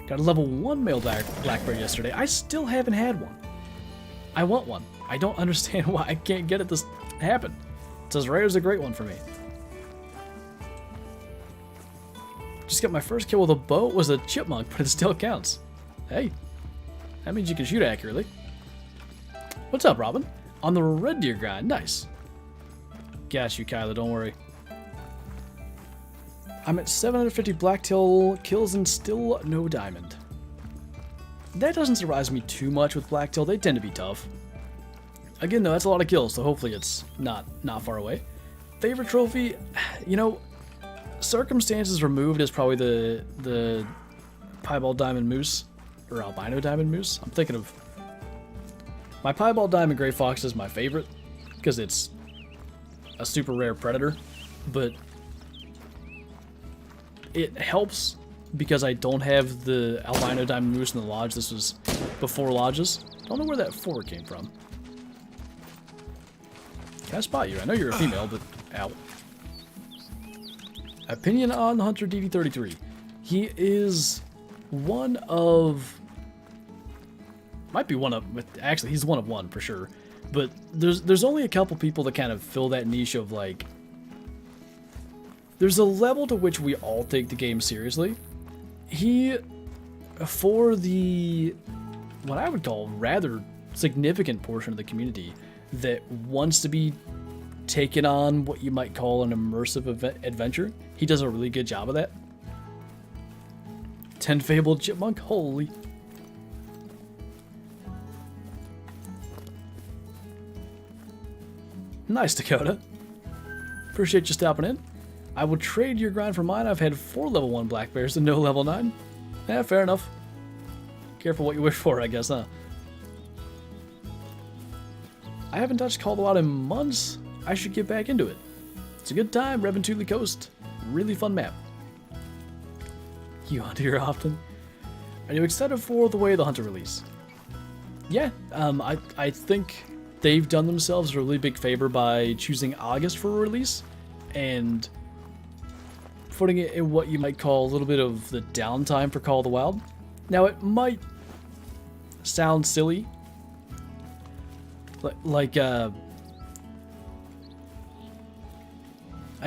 Got a level 1 male blackberry yesterday. I still haven't had one. I want one. I don't understand why I can't get it to happen. It's as rare as a great one for me. Just got my first kill with a bow. It was a chipmunk, but it still counts. Hey, that means you can shoot accurately. What's up, Robin? On the red deer grind. Nice. Got you, Kyler. Don't worry. I'm at 750 blacktail kills and still no diamond. That doesn't surprise me too much with blacktail. They tend to be tough. Again, though, that's a lot of kills, so hopefully it's not far away. Favorite trophy? You know, circumstances removed is probably the piebald diamond moose or albino diamond moose. I'm thinking of my piebald diamond gray fox is my favorite because it's a super rare predator, but it helps because I don't have the albino diamond moose in the lodge. This was before lodges. Don't know where that 4 came from. Can I spot you? I know you're a female, but ow. Opinion on the Hunter DD33. He is one of... Might be one of... Actually, he's one of one for sure. But there's only a couple people that kind of fill that niche of, like, there's a level to which we all take the game seriously. He, for the, what I would call rather significant portion of the community that wants to be taken on what you might call an immersive adventure, he does a really good job of that. 10 fabled chipmunk, holy. Nice, Dakota. Appreciate you stopping in. I will trade your grind for mine. I've had 4 level 1 black bears and no level 9. Yeah, fair enough. Careful what you wish for, I guess, huh? I haven't touched Call the Wild in months. I should get back into it. It's a good time, revving to the coast. Really fun map. You hunt here often? Are you excited for the Way of the Hunter release? Yeah, I think they've done themselves a really big favor by choosing August for a release and putting it in what you might call a little bit of the downtime for Call of the Wild. Now, it might sound silly, like I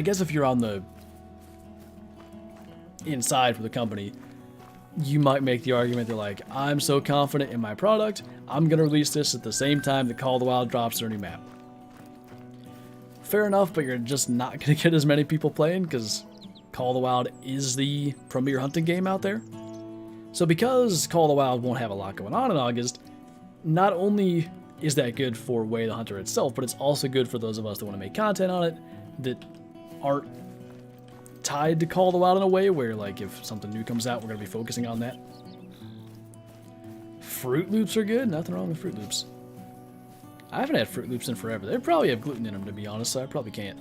guess if you're on the inside for the company, you might make the argument that, like, I'm so confident in my product, I'm going to release this at the same time that Call of the Wild drops their new map. Fair enough, but you're just not going to get as many people playing because Call of the Wild is the premier hunting game out there. So because Call of the Wild won't have a lot going on in August, not only is that good for Way of the Hunter itself, but it's also good for those of us that want to make content on it that aren't tied to Call of the Wild in a way where, like, if something new comes out, we're going to be focusing on that. Fruit Loops are good. Nothing wrong with Fruit Loops. I haven't had Fruit Loops in forever. They probably have gluten in them, to be honest, so I probably can't.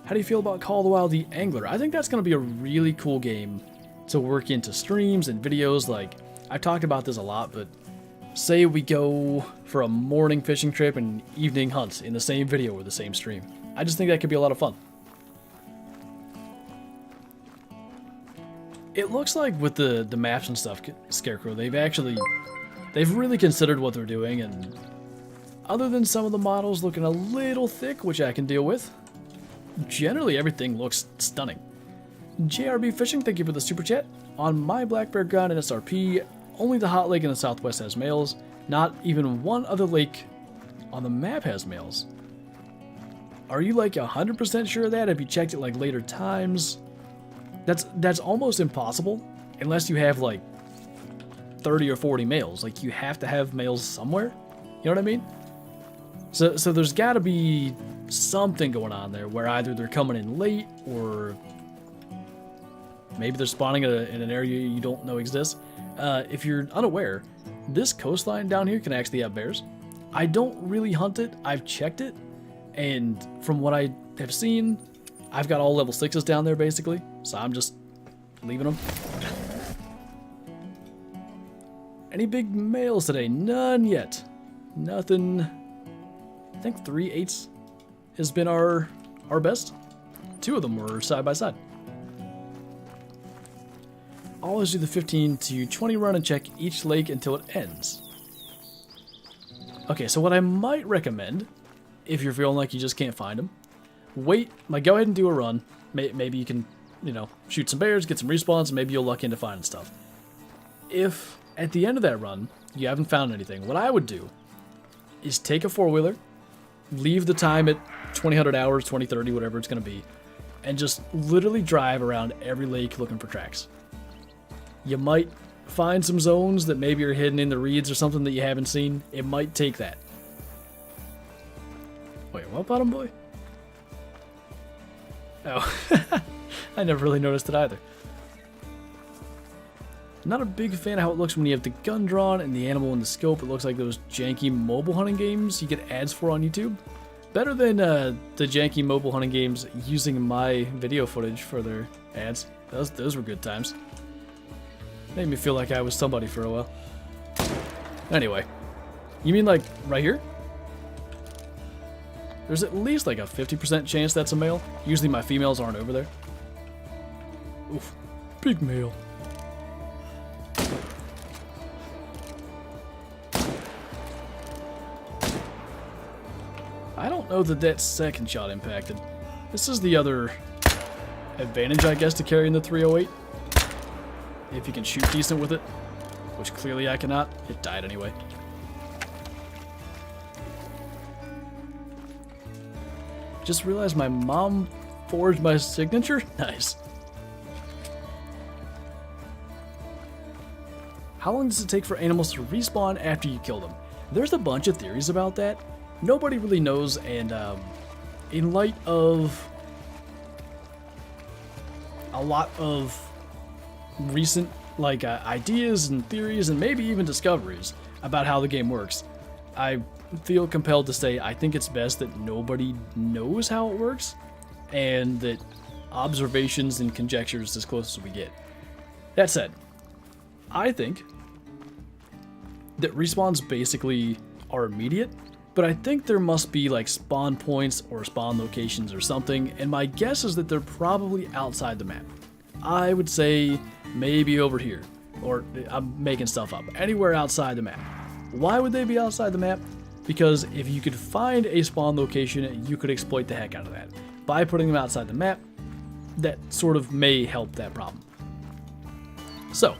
How do you feel about Call of the Wild the Angler? I think that's going to be a really cool game to work into streams and videos. Like, I've talked about this a lot, but say we go for a morning fishing trip and evening hunt in the same video or the same stream. I just think that could be a lot of fun. It looks like with the maps and stuff, Scarecrow, they've really considered what they're doing, and other than some of the models looking a little thick, which I can deal with, generally everything looks stunning. JRB Fishing, thank you for the super chat. On my black bear ground in SRP, only the hot lake in the southwest has males. Not even one other lake on the map has males. Are you like 100% sure of that? Have you checked it like later times? That's almost impossible unless you have like 30 or 40 males. Like, you have to have males somewhere. You know what I mean? So there's got to be something going on there where either they're coming in late or maybe they're spawning in an area you don't know exists. If you're unaware, this coastline down here can actually have bears. I don't really hunt it. I've checked it, and from what I have seen, I've got all level 6s down there basically, so I'm just leaving them. Any big males today? None yet. Nothing. I think 3 8s has been our best. 2 of them were side by side. Always do the 15 to 20 run and check each lake until it ends. Okay, so what I might recommend, if you're feeling like you just can't find them, wait, like, go ahead and do a run. Maybe you can, you know, shoot some bears, get some respawns, and maybe you'll luck into finding stuff. If at the end of that run you haven't found anything, what I would do is take a 4-wheeler, leave the time at 2000 hours, 2030, whatever it's going to be, and just literally drive around every lake looking for tracks. You might find some zones that maybe are hidden in the reeds or something that you haven't seen. It might take that. Wait, what, bottom boy? Oh, I never really noticed it either. Not a big fan of how it looks when you have the gun drawn and the animal in the scope. It looks like those janky mobile hunting games you get ads for on YouTube. Better than the janky mobile hunting games using my video footage for their ads. Those were good times. Made me feel like I was somebody for a while. Anyway, you mean like right here? There's at least like a 50% chance that's a male. Usually my females aren't over there. Oof, big male. I don't know that second shot impacted. This is the other advantage, I guess, to carrying the 308. If you can shoot decent with it, which clearly I cannot. It died anyway. Just realized my mom forged my signature? Nice. How long does it take for animals to respawn after you kill them? There's a bunch of theories about that. Nobody really knows, and in light of a lot of recent ideas and theories and maybe even discoveries about how the game works, I feel compelled to say I think it's best that nobody knows how it works, and that observations and conjectures as close as we get. That said, I think that respawns basically are immediate, but I think there must be like spawn points or spawn locations or something, and my guess is that they're probably outside the map. I would say maybe over here, or I'm making stuff up, anywhere outside the map. Why would they be outside the map? Because if you could find a spawn location, you could exploit the heck out of that. By putting them outside the map, that sort of may help that problem. So,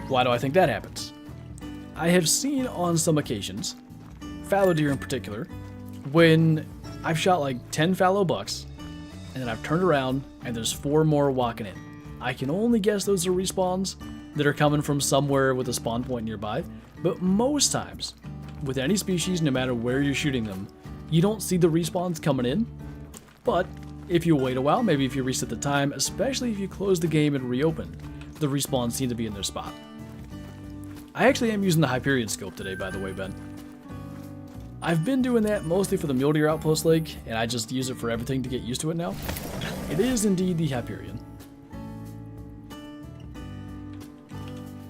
why do I think that happens? I have seen on some occasions, fallow deer in particular, when I've shot like 10 fallow bucks, and then I've turned around and there's 4 more walking in. I can only guess those are respawns that are coming from somewhere with a spawn point nearby, but most times, with any species, no matter where you're shooting them, you don't see the respawns coming in. But if you wait a while, maybe if you reset the time, especially if you close the game and reopen, the respawns seem to be in their spot. I actually am using the Hyperion scope today, by the way, Ben. I've been doing that mostly for the Mule Deer Outpost Lake, and I just use it for everything to get used to it now. It is indeed the Hyperion.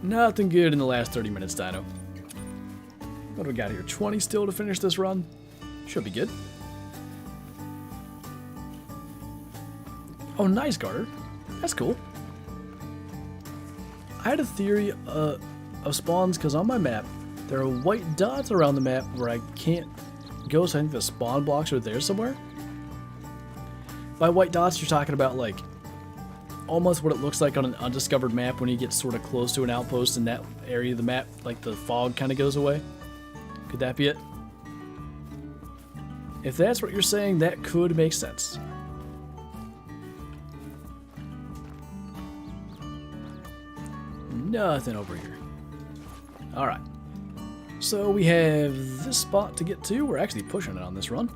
Nothing good in the last 30 minutes, Dino. What do we got here? 20 still to finish this run? Should be good. Oh, nice, Garter. That's cool. I had a theory of spawns, because on my map, there are white dots around the map where I can't go, so I think the spawn blocks are there somewhere. By white dots, you're talking about, like, almost what it looks like on an undiscovered map when you get sort of close to an outpost in that area of the map, like the fog kind of goes away. Could that be it? If that's what you're saying, that could make sense. Nothing over here. Alright. So we have this spot to get to. We're actually pushing it on this run.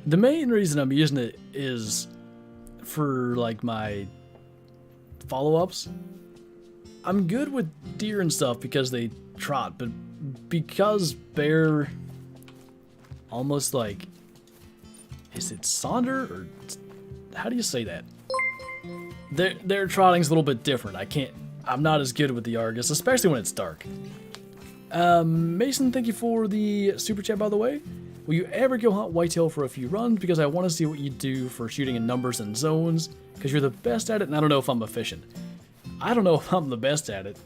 The main reason I'm using it is for like my follow-ups. I'm good with deer and stuff because they trot, but because bear almost like, is it Sonder or how do you say that? Their trotting's a little bit different. I'm not as good with the Argus, especially when it's dark. Mason, thank you for the super chat, by the way. Will you ever go hunt whitetail for a few runs? Because I want to see what you do for shooting in numbers and zones, because you're the best at it, and I don't know if I'm efficient. I don't know if I'm the best at it.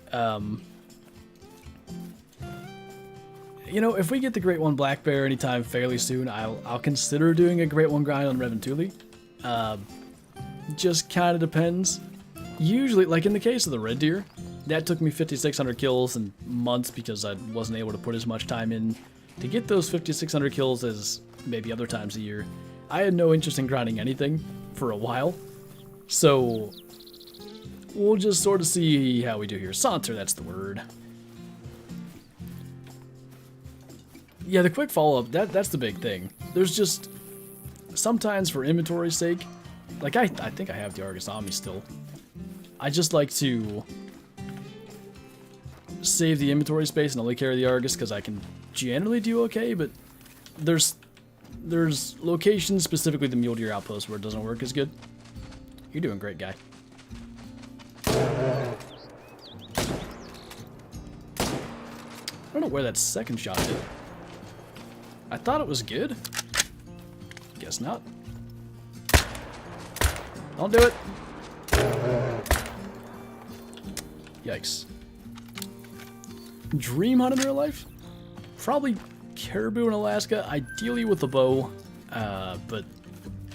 You know, if we get the Great One Black Bear anytime fairly soon, I'll consider doing a Great One grind on Reventuli. Just kind of depends. Usually, like in the case of the red deer, that took me 5,600 kills in months because I wasn't able to put as much time in to get those 5,600 kills as maybe other times a year. I had no interest in grinding anything for a while, so we'll just sort of see how we do here. Saunter, that's the word. Yeah, the quick follow-up, that's the big thing. There's just, sometimes for inventory's sake, like I think I have the Argus on me still. I just like to save the inventory space and only carry the Argus because I can generally do okay, but there's locations, specifically the Mule Deer Outpost, where it doesn't work as good. You're doing great, guy. I don't know where that second shot did. I thought it was good. Guess not. Don't do it. Yikes. Dream hunt in real life? Probably caribou in Alaska, ideally with a bow, but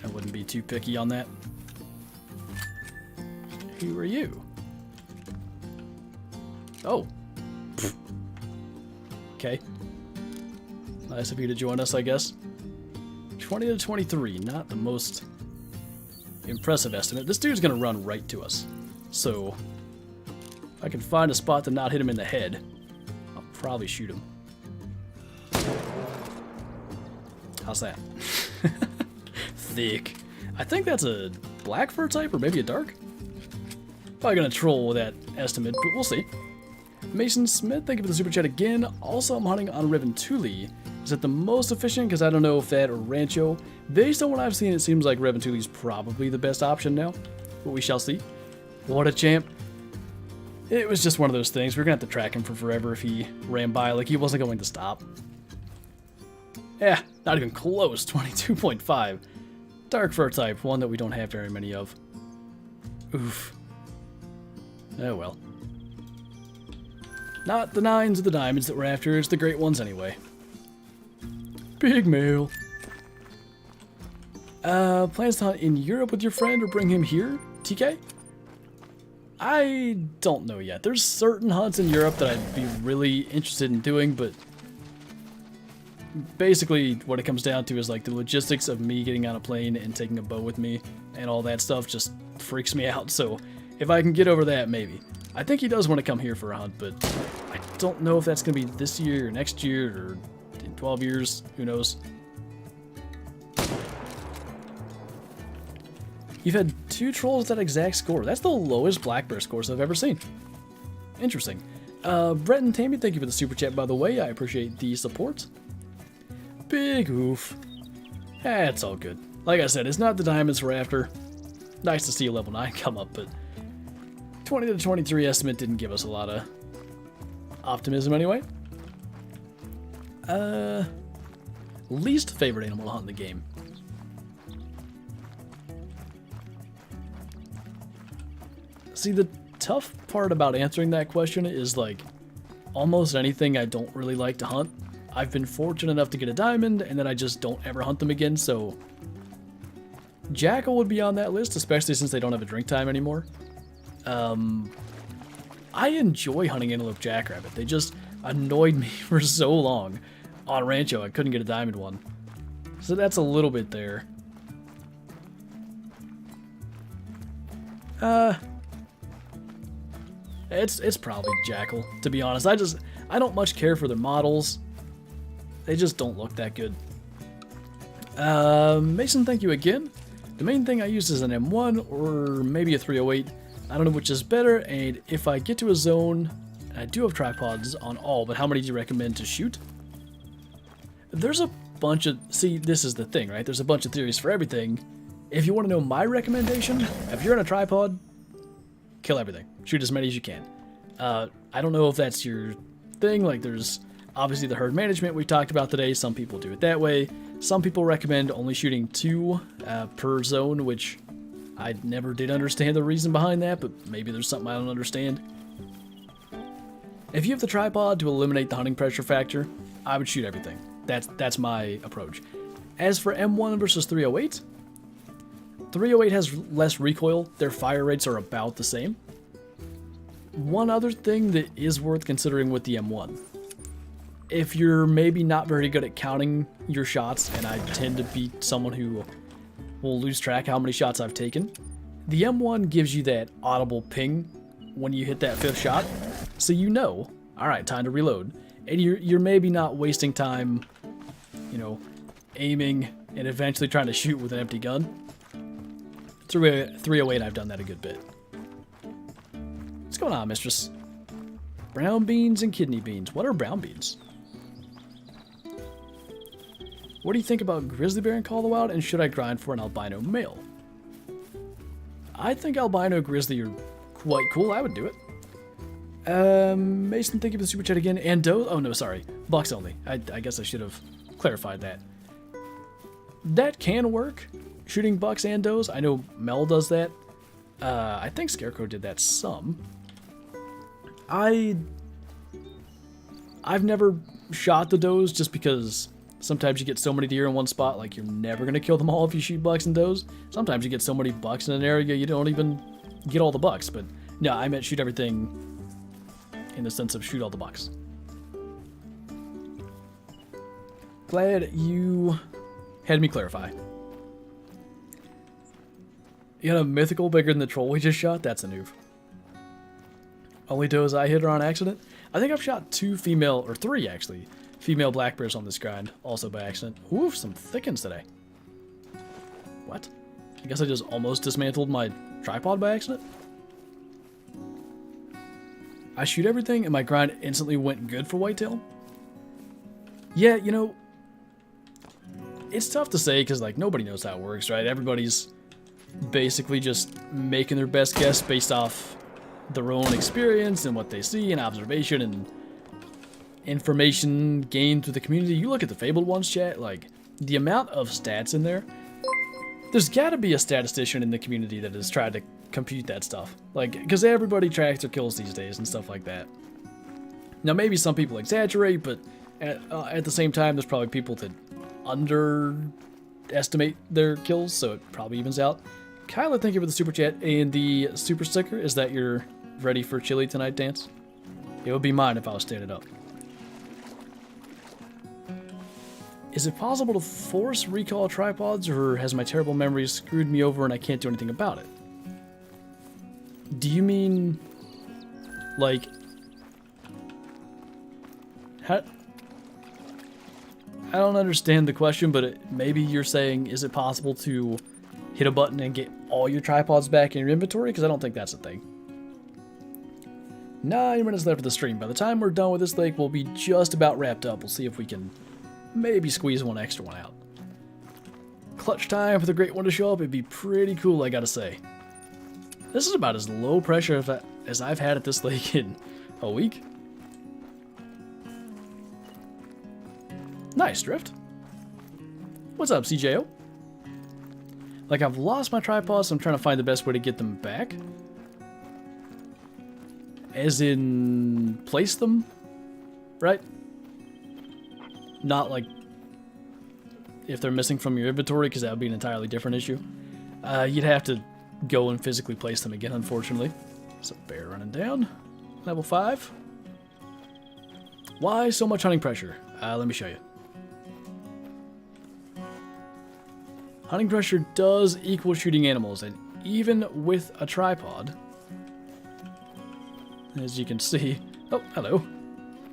I wouldn't be too picky on that. Who are you? Oh. Okay. Nice of you to join us, I guess. 20 to 23, not the most impressive estimate. This dude's gonna run right to us. So, if I can find a spot to not hit him in the head, I'll probably shoot him. How's that? Thick. I think that's a black fur type or maybe a dark. Probably gonna troll with that estimate, but we'll see. Mason Smith, thank you for the super chat again. Also, I'm hunting on Reventuli. Is it the most efficient? Because I don't know if that or Rancho. Based on what I've seen, it seems like Reventuli is probably the best option now. But we shall see. What a champ. It was just one of those things. We're gonna have to track him for forever if he ran by. Like, he wasn't going to stop. Yeah, not even close. 22.5. Dark fur type, one that we don't have very many of. Oof. Oh well. Not the 9s or the diamonds that we're after, it's the great ones anyway. Big male. Plans to hunt in Europe with your friend or bring him here? TK? I don't know yet. There's certain hunts in Europe that I'd be really interested in doing, but basically what it comes down to is like the logistics of me getting on a plane and taking a bow with me and all that stuff just freaks me out. So if I can get over that, maybe. I think he does want to come here for a hunt, but I don't know if that's going to be this year or next year or in 12 years. Who knows? You've had 2 trolls with that exact score. That's the lowest black bear scores I've ever seen. Interesting. Brett and Tammy, thank you for the super chat, by the way. I appreciate the support. Big oof. That's all good. Like I said, it's not the diamonds we're after. Nice to see a level 9 come up, but 20 to 23 estimate didn't give us a lot of optimism anyway. Least favorite animal to hunt in the game. See, the tough part about answering that question is like almost anything I don't really like to hunt. I've been fortunate enough to get a diamond and then I just don't ever hunt them again, so jackal would be on that list, especially since they don't have a drink time anymore. I enjoy hunting antelope jackrabbit. They just annoyed me for so long. On Rancho, I couldn't get a diamond one. So that's a little bit there. It's probably jackal, to be honest. I don't much care for their models. They just don't look that good. Mason, thank you again. The main thing I use is an M1 or maybe a 308. I don't know which is better, and if I get to a zone, I do have tripods on all, but how many do you recommend to shoot? There's a bunch of... See, this is the thing, right? There's a bunch of theories for everything. If you want to know my recommendation, if you're on a tripod, kill everything. Shoot as many as you can. I don't know if that's your thing. Like, there's obviously the herd management we talked about today. Some people do it that way. Some people recommend only shooting 2 per zone, which I never did understand the reason behind that, but maybe there's something I don't understand. If you have the tripod to eliminate the hunting pressure factor, I would shoot everything. That's my approach. As for M1 versus 308, 308 has less recoil. Their fire rates are about the same. One other thing that is worth considering with the M1. If you're maybe not very good at counting your shots, and I tend to be someone who will lose track how many shots I've taken, the M1 gives you that audible ping when you hit that 5th shot, so you know, alright, time to reload. And you're maybe not wasting time, you know, aiming and eventually trying to shoot with an empty gun. 308, I've done that a good bit. What's going on, mistress? Brown beans and kidney beans. What are brown beans? What do you think about grizzly bear and call the wild, and should I grind for an albino male? I think albino grizzly are quite cool. I would do it. Mason, thank you for the super chat again. And doe? Oh no, sorry. Bucks only. I guess I should have clarified that. That can work. Shooting bucks and does. I know Mel does that. I think Scarecrow did that some. I've never shot the does just because sometimes you get so many deer in one spot, like you're never going to kill them all if you shoot bucks and does. Sometimes you get so many bucks in an area you don't even get all the bucks. But no, I meant shoot everything in the sense of shoot all the bucks. Glad you had me clarify. You got a mythical bigger than the troll we just shot? That's a noob. Only does I hit are on accident? I think I've shot 2 female, or 3 actually, female black bears on this grind, also by accident. Ooh, some thickens today. What? I guess I just almost dismantled my tripod by accident? I shoot everything and my grind instantly went good for whitetail? Yeah, you know, it's tough to say because, like, nobody knows how it works, right? Everybody's basically just making their best guess based off their own experience and what they see and observation and information gained through the community. You look at the Fabled Ones chat, like, the amount of stats in there, there's gotta be a statistician in the community that has tried to compute that stuff. Like, because everybody tracks their kills these days and stuff like that. Now, maybe some people exaggerate, but at the same time, there's probably people that underestimate their kills, so it probably evens out. Kyla, thank you for the super chat and the super sticker. Is that your ready for chili tonight dance? It would be mine if I was standing up. Is it possible to force recall tripods, or has my terrible memory screwed me over and I can't do anything about it? Do you mean, like, how? I don't understand the question, but maybe you're saying, is it possible to hit a button and get all your tripods back in your inventory? Because I don't think that's a thing. 9 minutes left of the stream. By the time we're done with this lake, we'll be just about wrapped up. We'll see if we can maybe squeeze one extra one out. Clutch time for the great one to show up. It'd be pretty cool, I gotta say. This is about as low pressure as I've had at this lake in a week. Nice, Drift. What's up, CJO? Like, I've lost my tripods, so I'm trying to find the best way to get them back. As in, place them, right? Not like if they're missing from your inventory, because that would be an entirely different issue. You'd have to go and physically place them again, unfortunately. So, bear running down. Level 5. Why so much hunting pressure? Let me show you. Hunting pressure does equal shooting animals, and even with a tripod, as you can see... Oh, hello.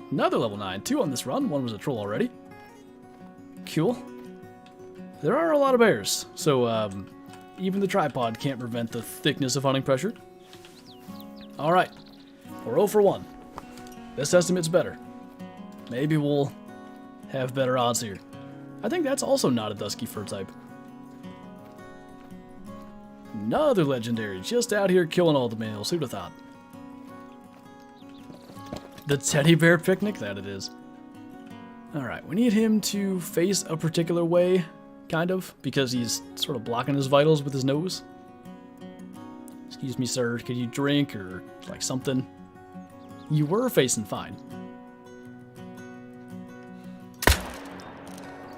Another level 9. 2 on this run. 1 was a troll already. Cool. There are a lot of bears, so even the tripod can't prevent the thickness of hunting pressure. Alright. We're 0 for 1. This estimate's better. Maybe we'll have better odds here. I think that's also not a dusky fur type. Another legendary, just out here killing all the males. Who'd have thought? The teddy bear picnic? That it is. Alright, we need him to face a particular way, kind of, because he's sort of blocking his vitals with his nose. Excuse me, sir, could you drink or, like, something? You were facing fine.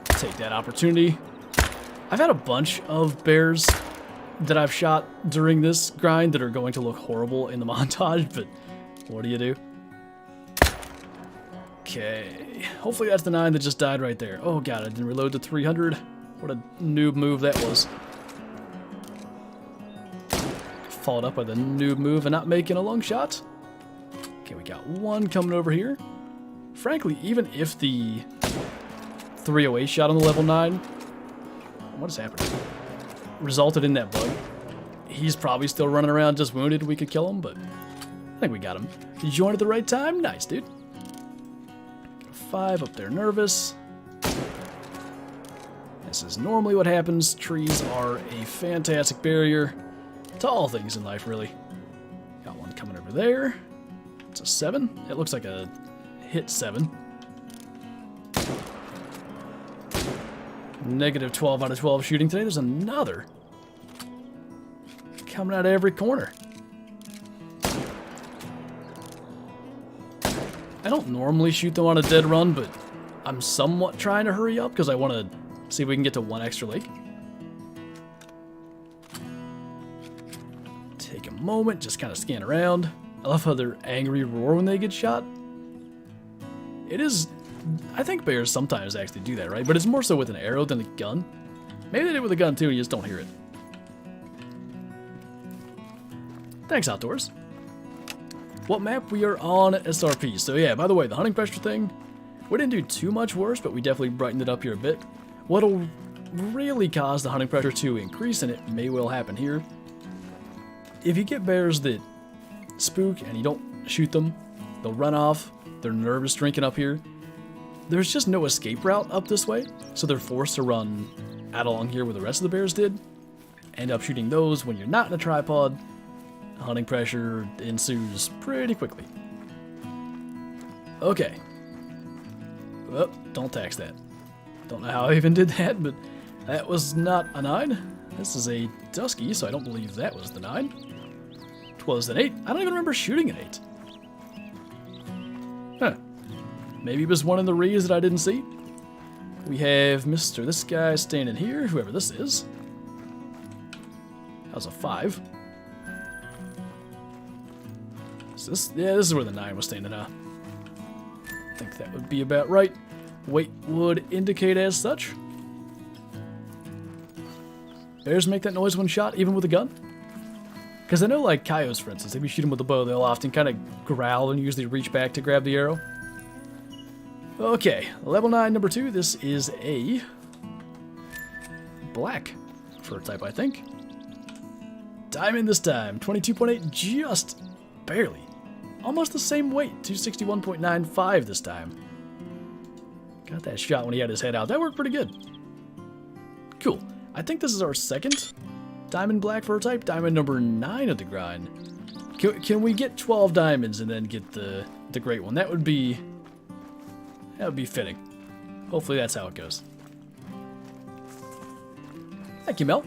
Take that opportunity. I've had a bunch of bears that I've shot during this grind that are going to look horrible in the montage, but what do you do? Okay, hopefully that's the 9 that just died right there. Oh god, I didn't reload to 300. What a noob move that was. Followed up by the noob move and not making a long shot. Okay, we got 1 coming over here. Frankly, even if the 308 shot on the level 9, what is happening? Resulted in that bug. He's probably still running around just wounded. We could kill him, but I think we got him. You joined at the right time? Nice, dude. 5 up there, nervous. This is normally what happens. Trees are a fantastic barrier to all things in life, really. Got 1 coming over there. It's a 7. It looks like a hit 7. Negative 12 out of 12 shooting today. There's another coming out of every corner. I don't normally shoot them on a dead run, but I'm somewhat trying to hurry up because I want to see if we can get to one extra lake. Take a moment, just kind of scan around. I love how they're angry roar when they get shot. It is... I think bears sometimes actually do that, right? But it's more so with an arrow than a gun. Maybe they do it with a gun too, and you just don't hear it. Thanks, Outdoors. What map we are on SRP. So yeah, by the way, the hunting pressure thing, we didn't do too much worse, but we definitely brightened it up here a bit. What'll really cause the hunting pressure to increase, and it may well happen here, if you get bears that spook and you don't shoot them, they'll run off, they're nervous drinking up here. There's just no escape route up this way, so they're forced to run out along here where the rest of the bears did. End up shooting those when you're not in a tripod. Hunting pressure ensues pretty quickly. Okay. Well, don't tax that. Don't know how I even did that, but that was not a 9. This is a Dusky, so I don't believe that was the 9. It was an 8. I don't even remember shooting an 8. Huh. Maybe it was one in the rees that I didn't see. We have Mr. This guy standing here, whoever this is. That was a 5. So this is where the 9 was standing, huh? I think that would be about right. Weight would indicate as such. Bears make that noise when shot, even with a gun? Because I know, like, coyotes, for instance, if you shoot them with a bow, they'll often kind of growl and usually reach back to grab the arrow. Okay, level 9, number 2. This is a black fur type, I think. Diamond this time, 22.8, just barely. Almost the same weight, 261.95 this time. Got that shot when he had his head out. That worked pretty good. Cool. I think this is our second diamond black fur type, diamond number 9 of the grind. Can we get 12 diamonds and then get the great one? That would be fitting. Hopefully that's how it goes. Thank you, Mel.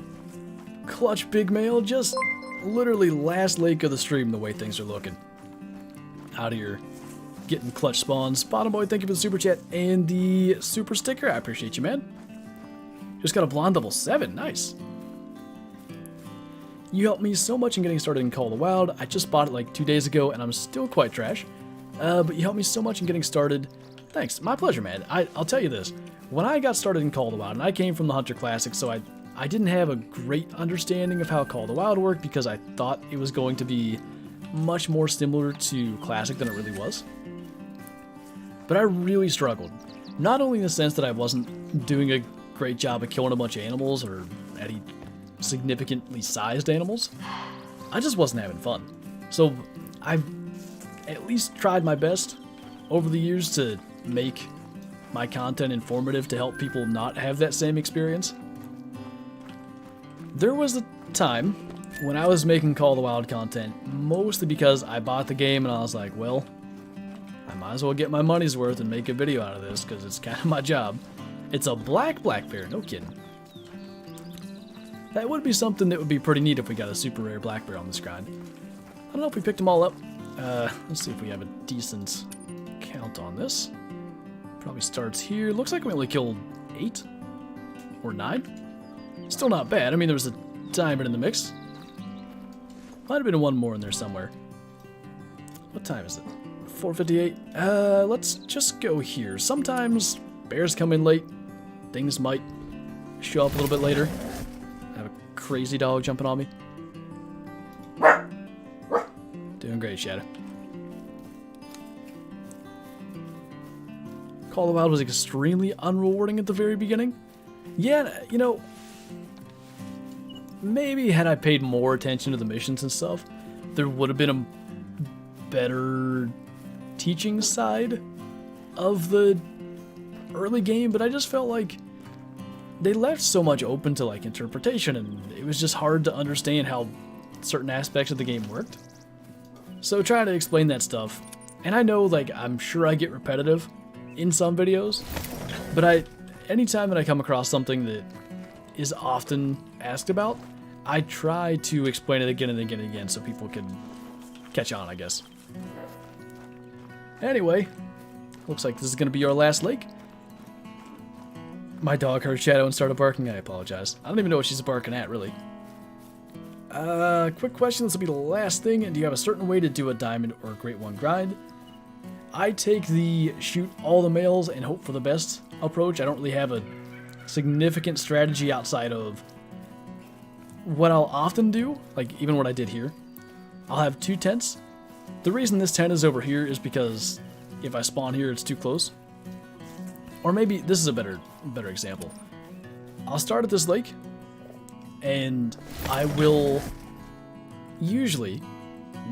Clutch big male, just literally last lake of the stream the way things are looking. Out of here. Getting clutch spawns. Bottom boy, thank you for the super chat and the super sticker. I appreciate you, man. Just got a blonde level 7. Nice. You helped me so much in getting started in Call of the Wild. I just bought it like 2 days ago and I'm still quite trash. But you helped me so much in getting started. Thanks. My pleasure, man. I'll tell you this. When I got started in Call of the Wild, and I came from the Hunter Classic, so I didn't have a great understanding of how Call of the Wild worked because I thought it was going to be much more similar to Classic than it really was. But I really struggled. Not only in the sense that I wasn't doing a great job of killing a bunch of animals or any significantly sized animals, I just wasn't having fun. So I've at least tried my best over the years to make my content informative to help people not have that same experience. There was a time when I was making Call of the Wild content mostly because I bought the game and I was like, well, I might as well get my money's worth and make a video out of this because it's kind of my job. It's a black bear, no kidding. That would be something that would be pretty neat if we got a super rare black bear on this grind. I don't know if we picked them all up. Let's see if we have a decent count on this. Probably starts here. Looks like we only killed 8 or 9. Still not bad. I mean, there was a diamond in the mix. Might have been one more in there somewhere. What time is it? 4:58. Let's just go here. Sometimes bears come in late. Things might show up a little bit later. I have a crazy dog jumping on me. Doing great, Shadow. Call of the Wild was extremely unrewarding at the very beginning. Yeah, you know, maybe had I paid more attention to the missions and stuff, there would have been a better teaching side of the early game, but I just felt like they left so much open to like interpretation, and it was just hard to understand how certain aspects of the game worked. So trying to explain that stuff, and I know like I'm sure I get repetitive in some videos, but anytime that I come across something that is often asked about, I try to explain it again and again and again so people can catch on, I guess. Anyway, looks like this is going to be our last lake. My dog heard Shadow and started barking. I apologize. I don't even know what she's barking at, really. Quick question. This will be the last thing. Do you have a certain way to do a diamond or a Great One grind? I take the shoot all the males and hope for the best approach. I don't really have a significant strategy outside of what I'll often do, like even what I did here. I'll have 2 tents. The reason this tent is over here is because if I spawn here, it's too close. Or maybe this is a better example. I'll start at this lake, and I will usually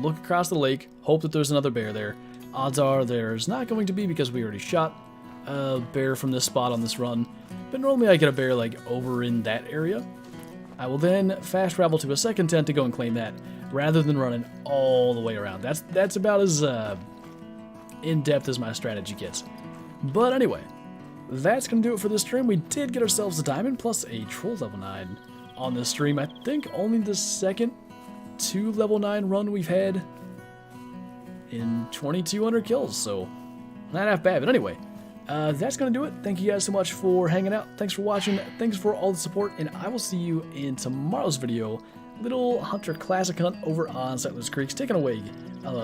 look across the lake, hope that there's another bear there. Odds are there's not going to be because we already shot a bear from this spot on this run, but normally I get a bear like over in that area. I will then fast travel to a second tent to go and claim that, rather than running all the way around. That's about as in-depth as my strategy gets. But anyway, that's going to do it for this stream. We did get ourselves a diamond plus a troll level 9 on this stream. I think only the second 2 level 9 run we've had in 2,200 kills, so not half bad. But anyway, that's going to do it. Thank you guys so much for hanging out. Thanks for watching. Thanks for all the support, and I will see you in tomorrow's video. Little Hunter Classic Hunt over on Settlers Creeks, taken away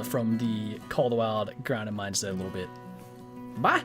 from the Call of the Wild grinding mindset a little bit. Bye!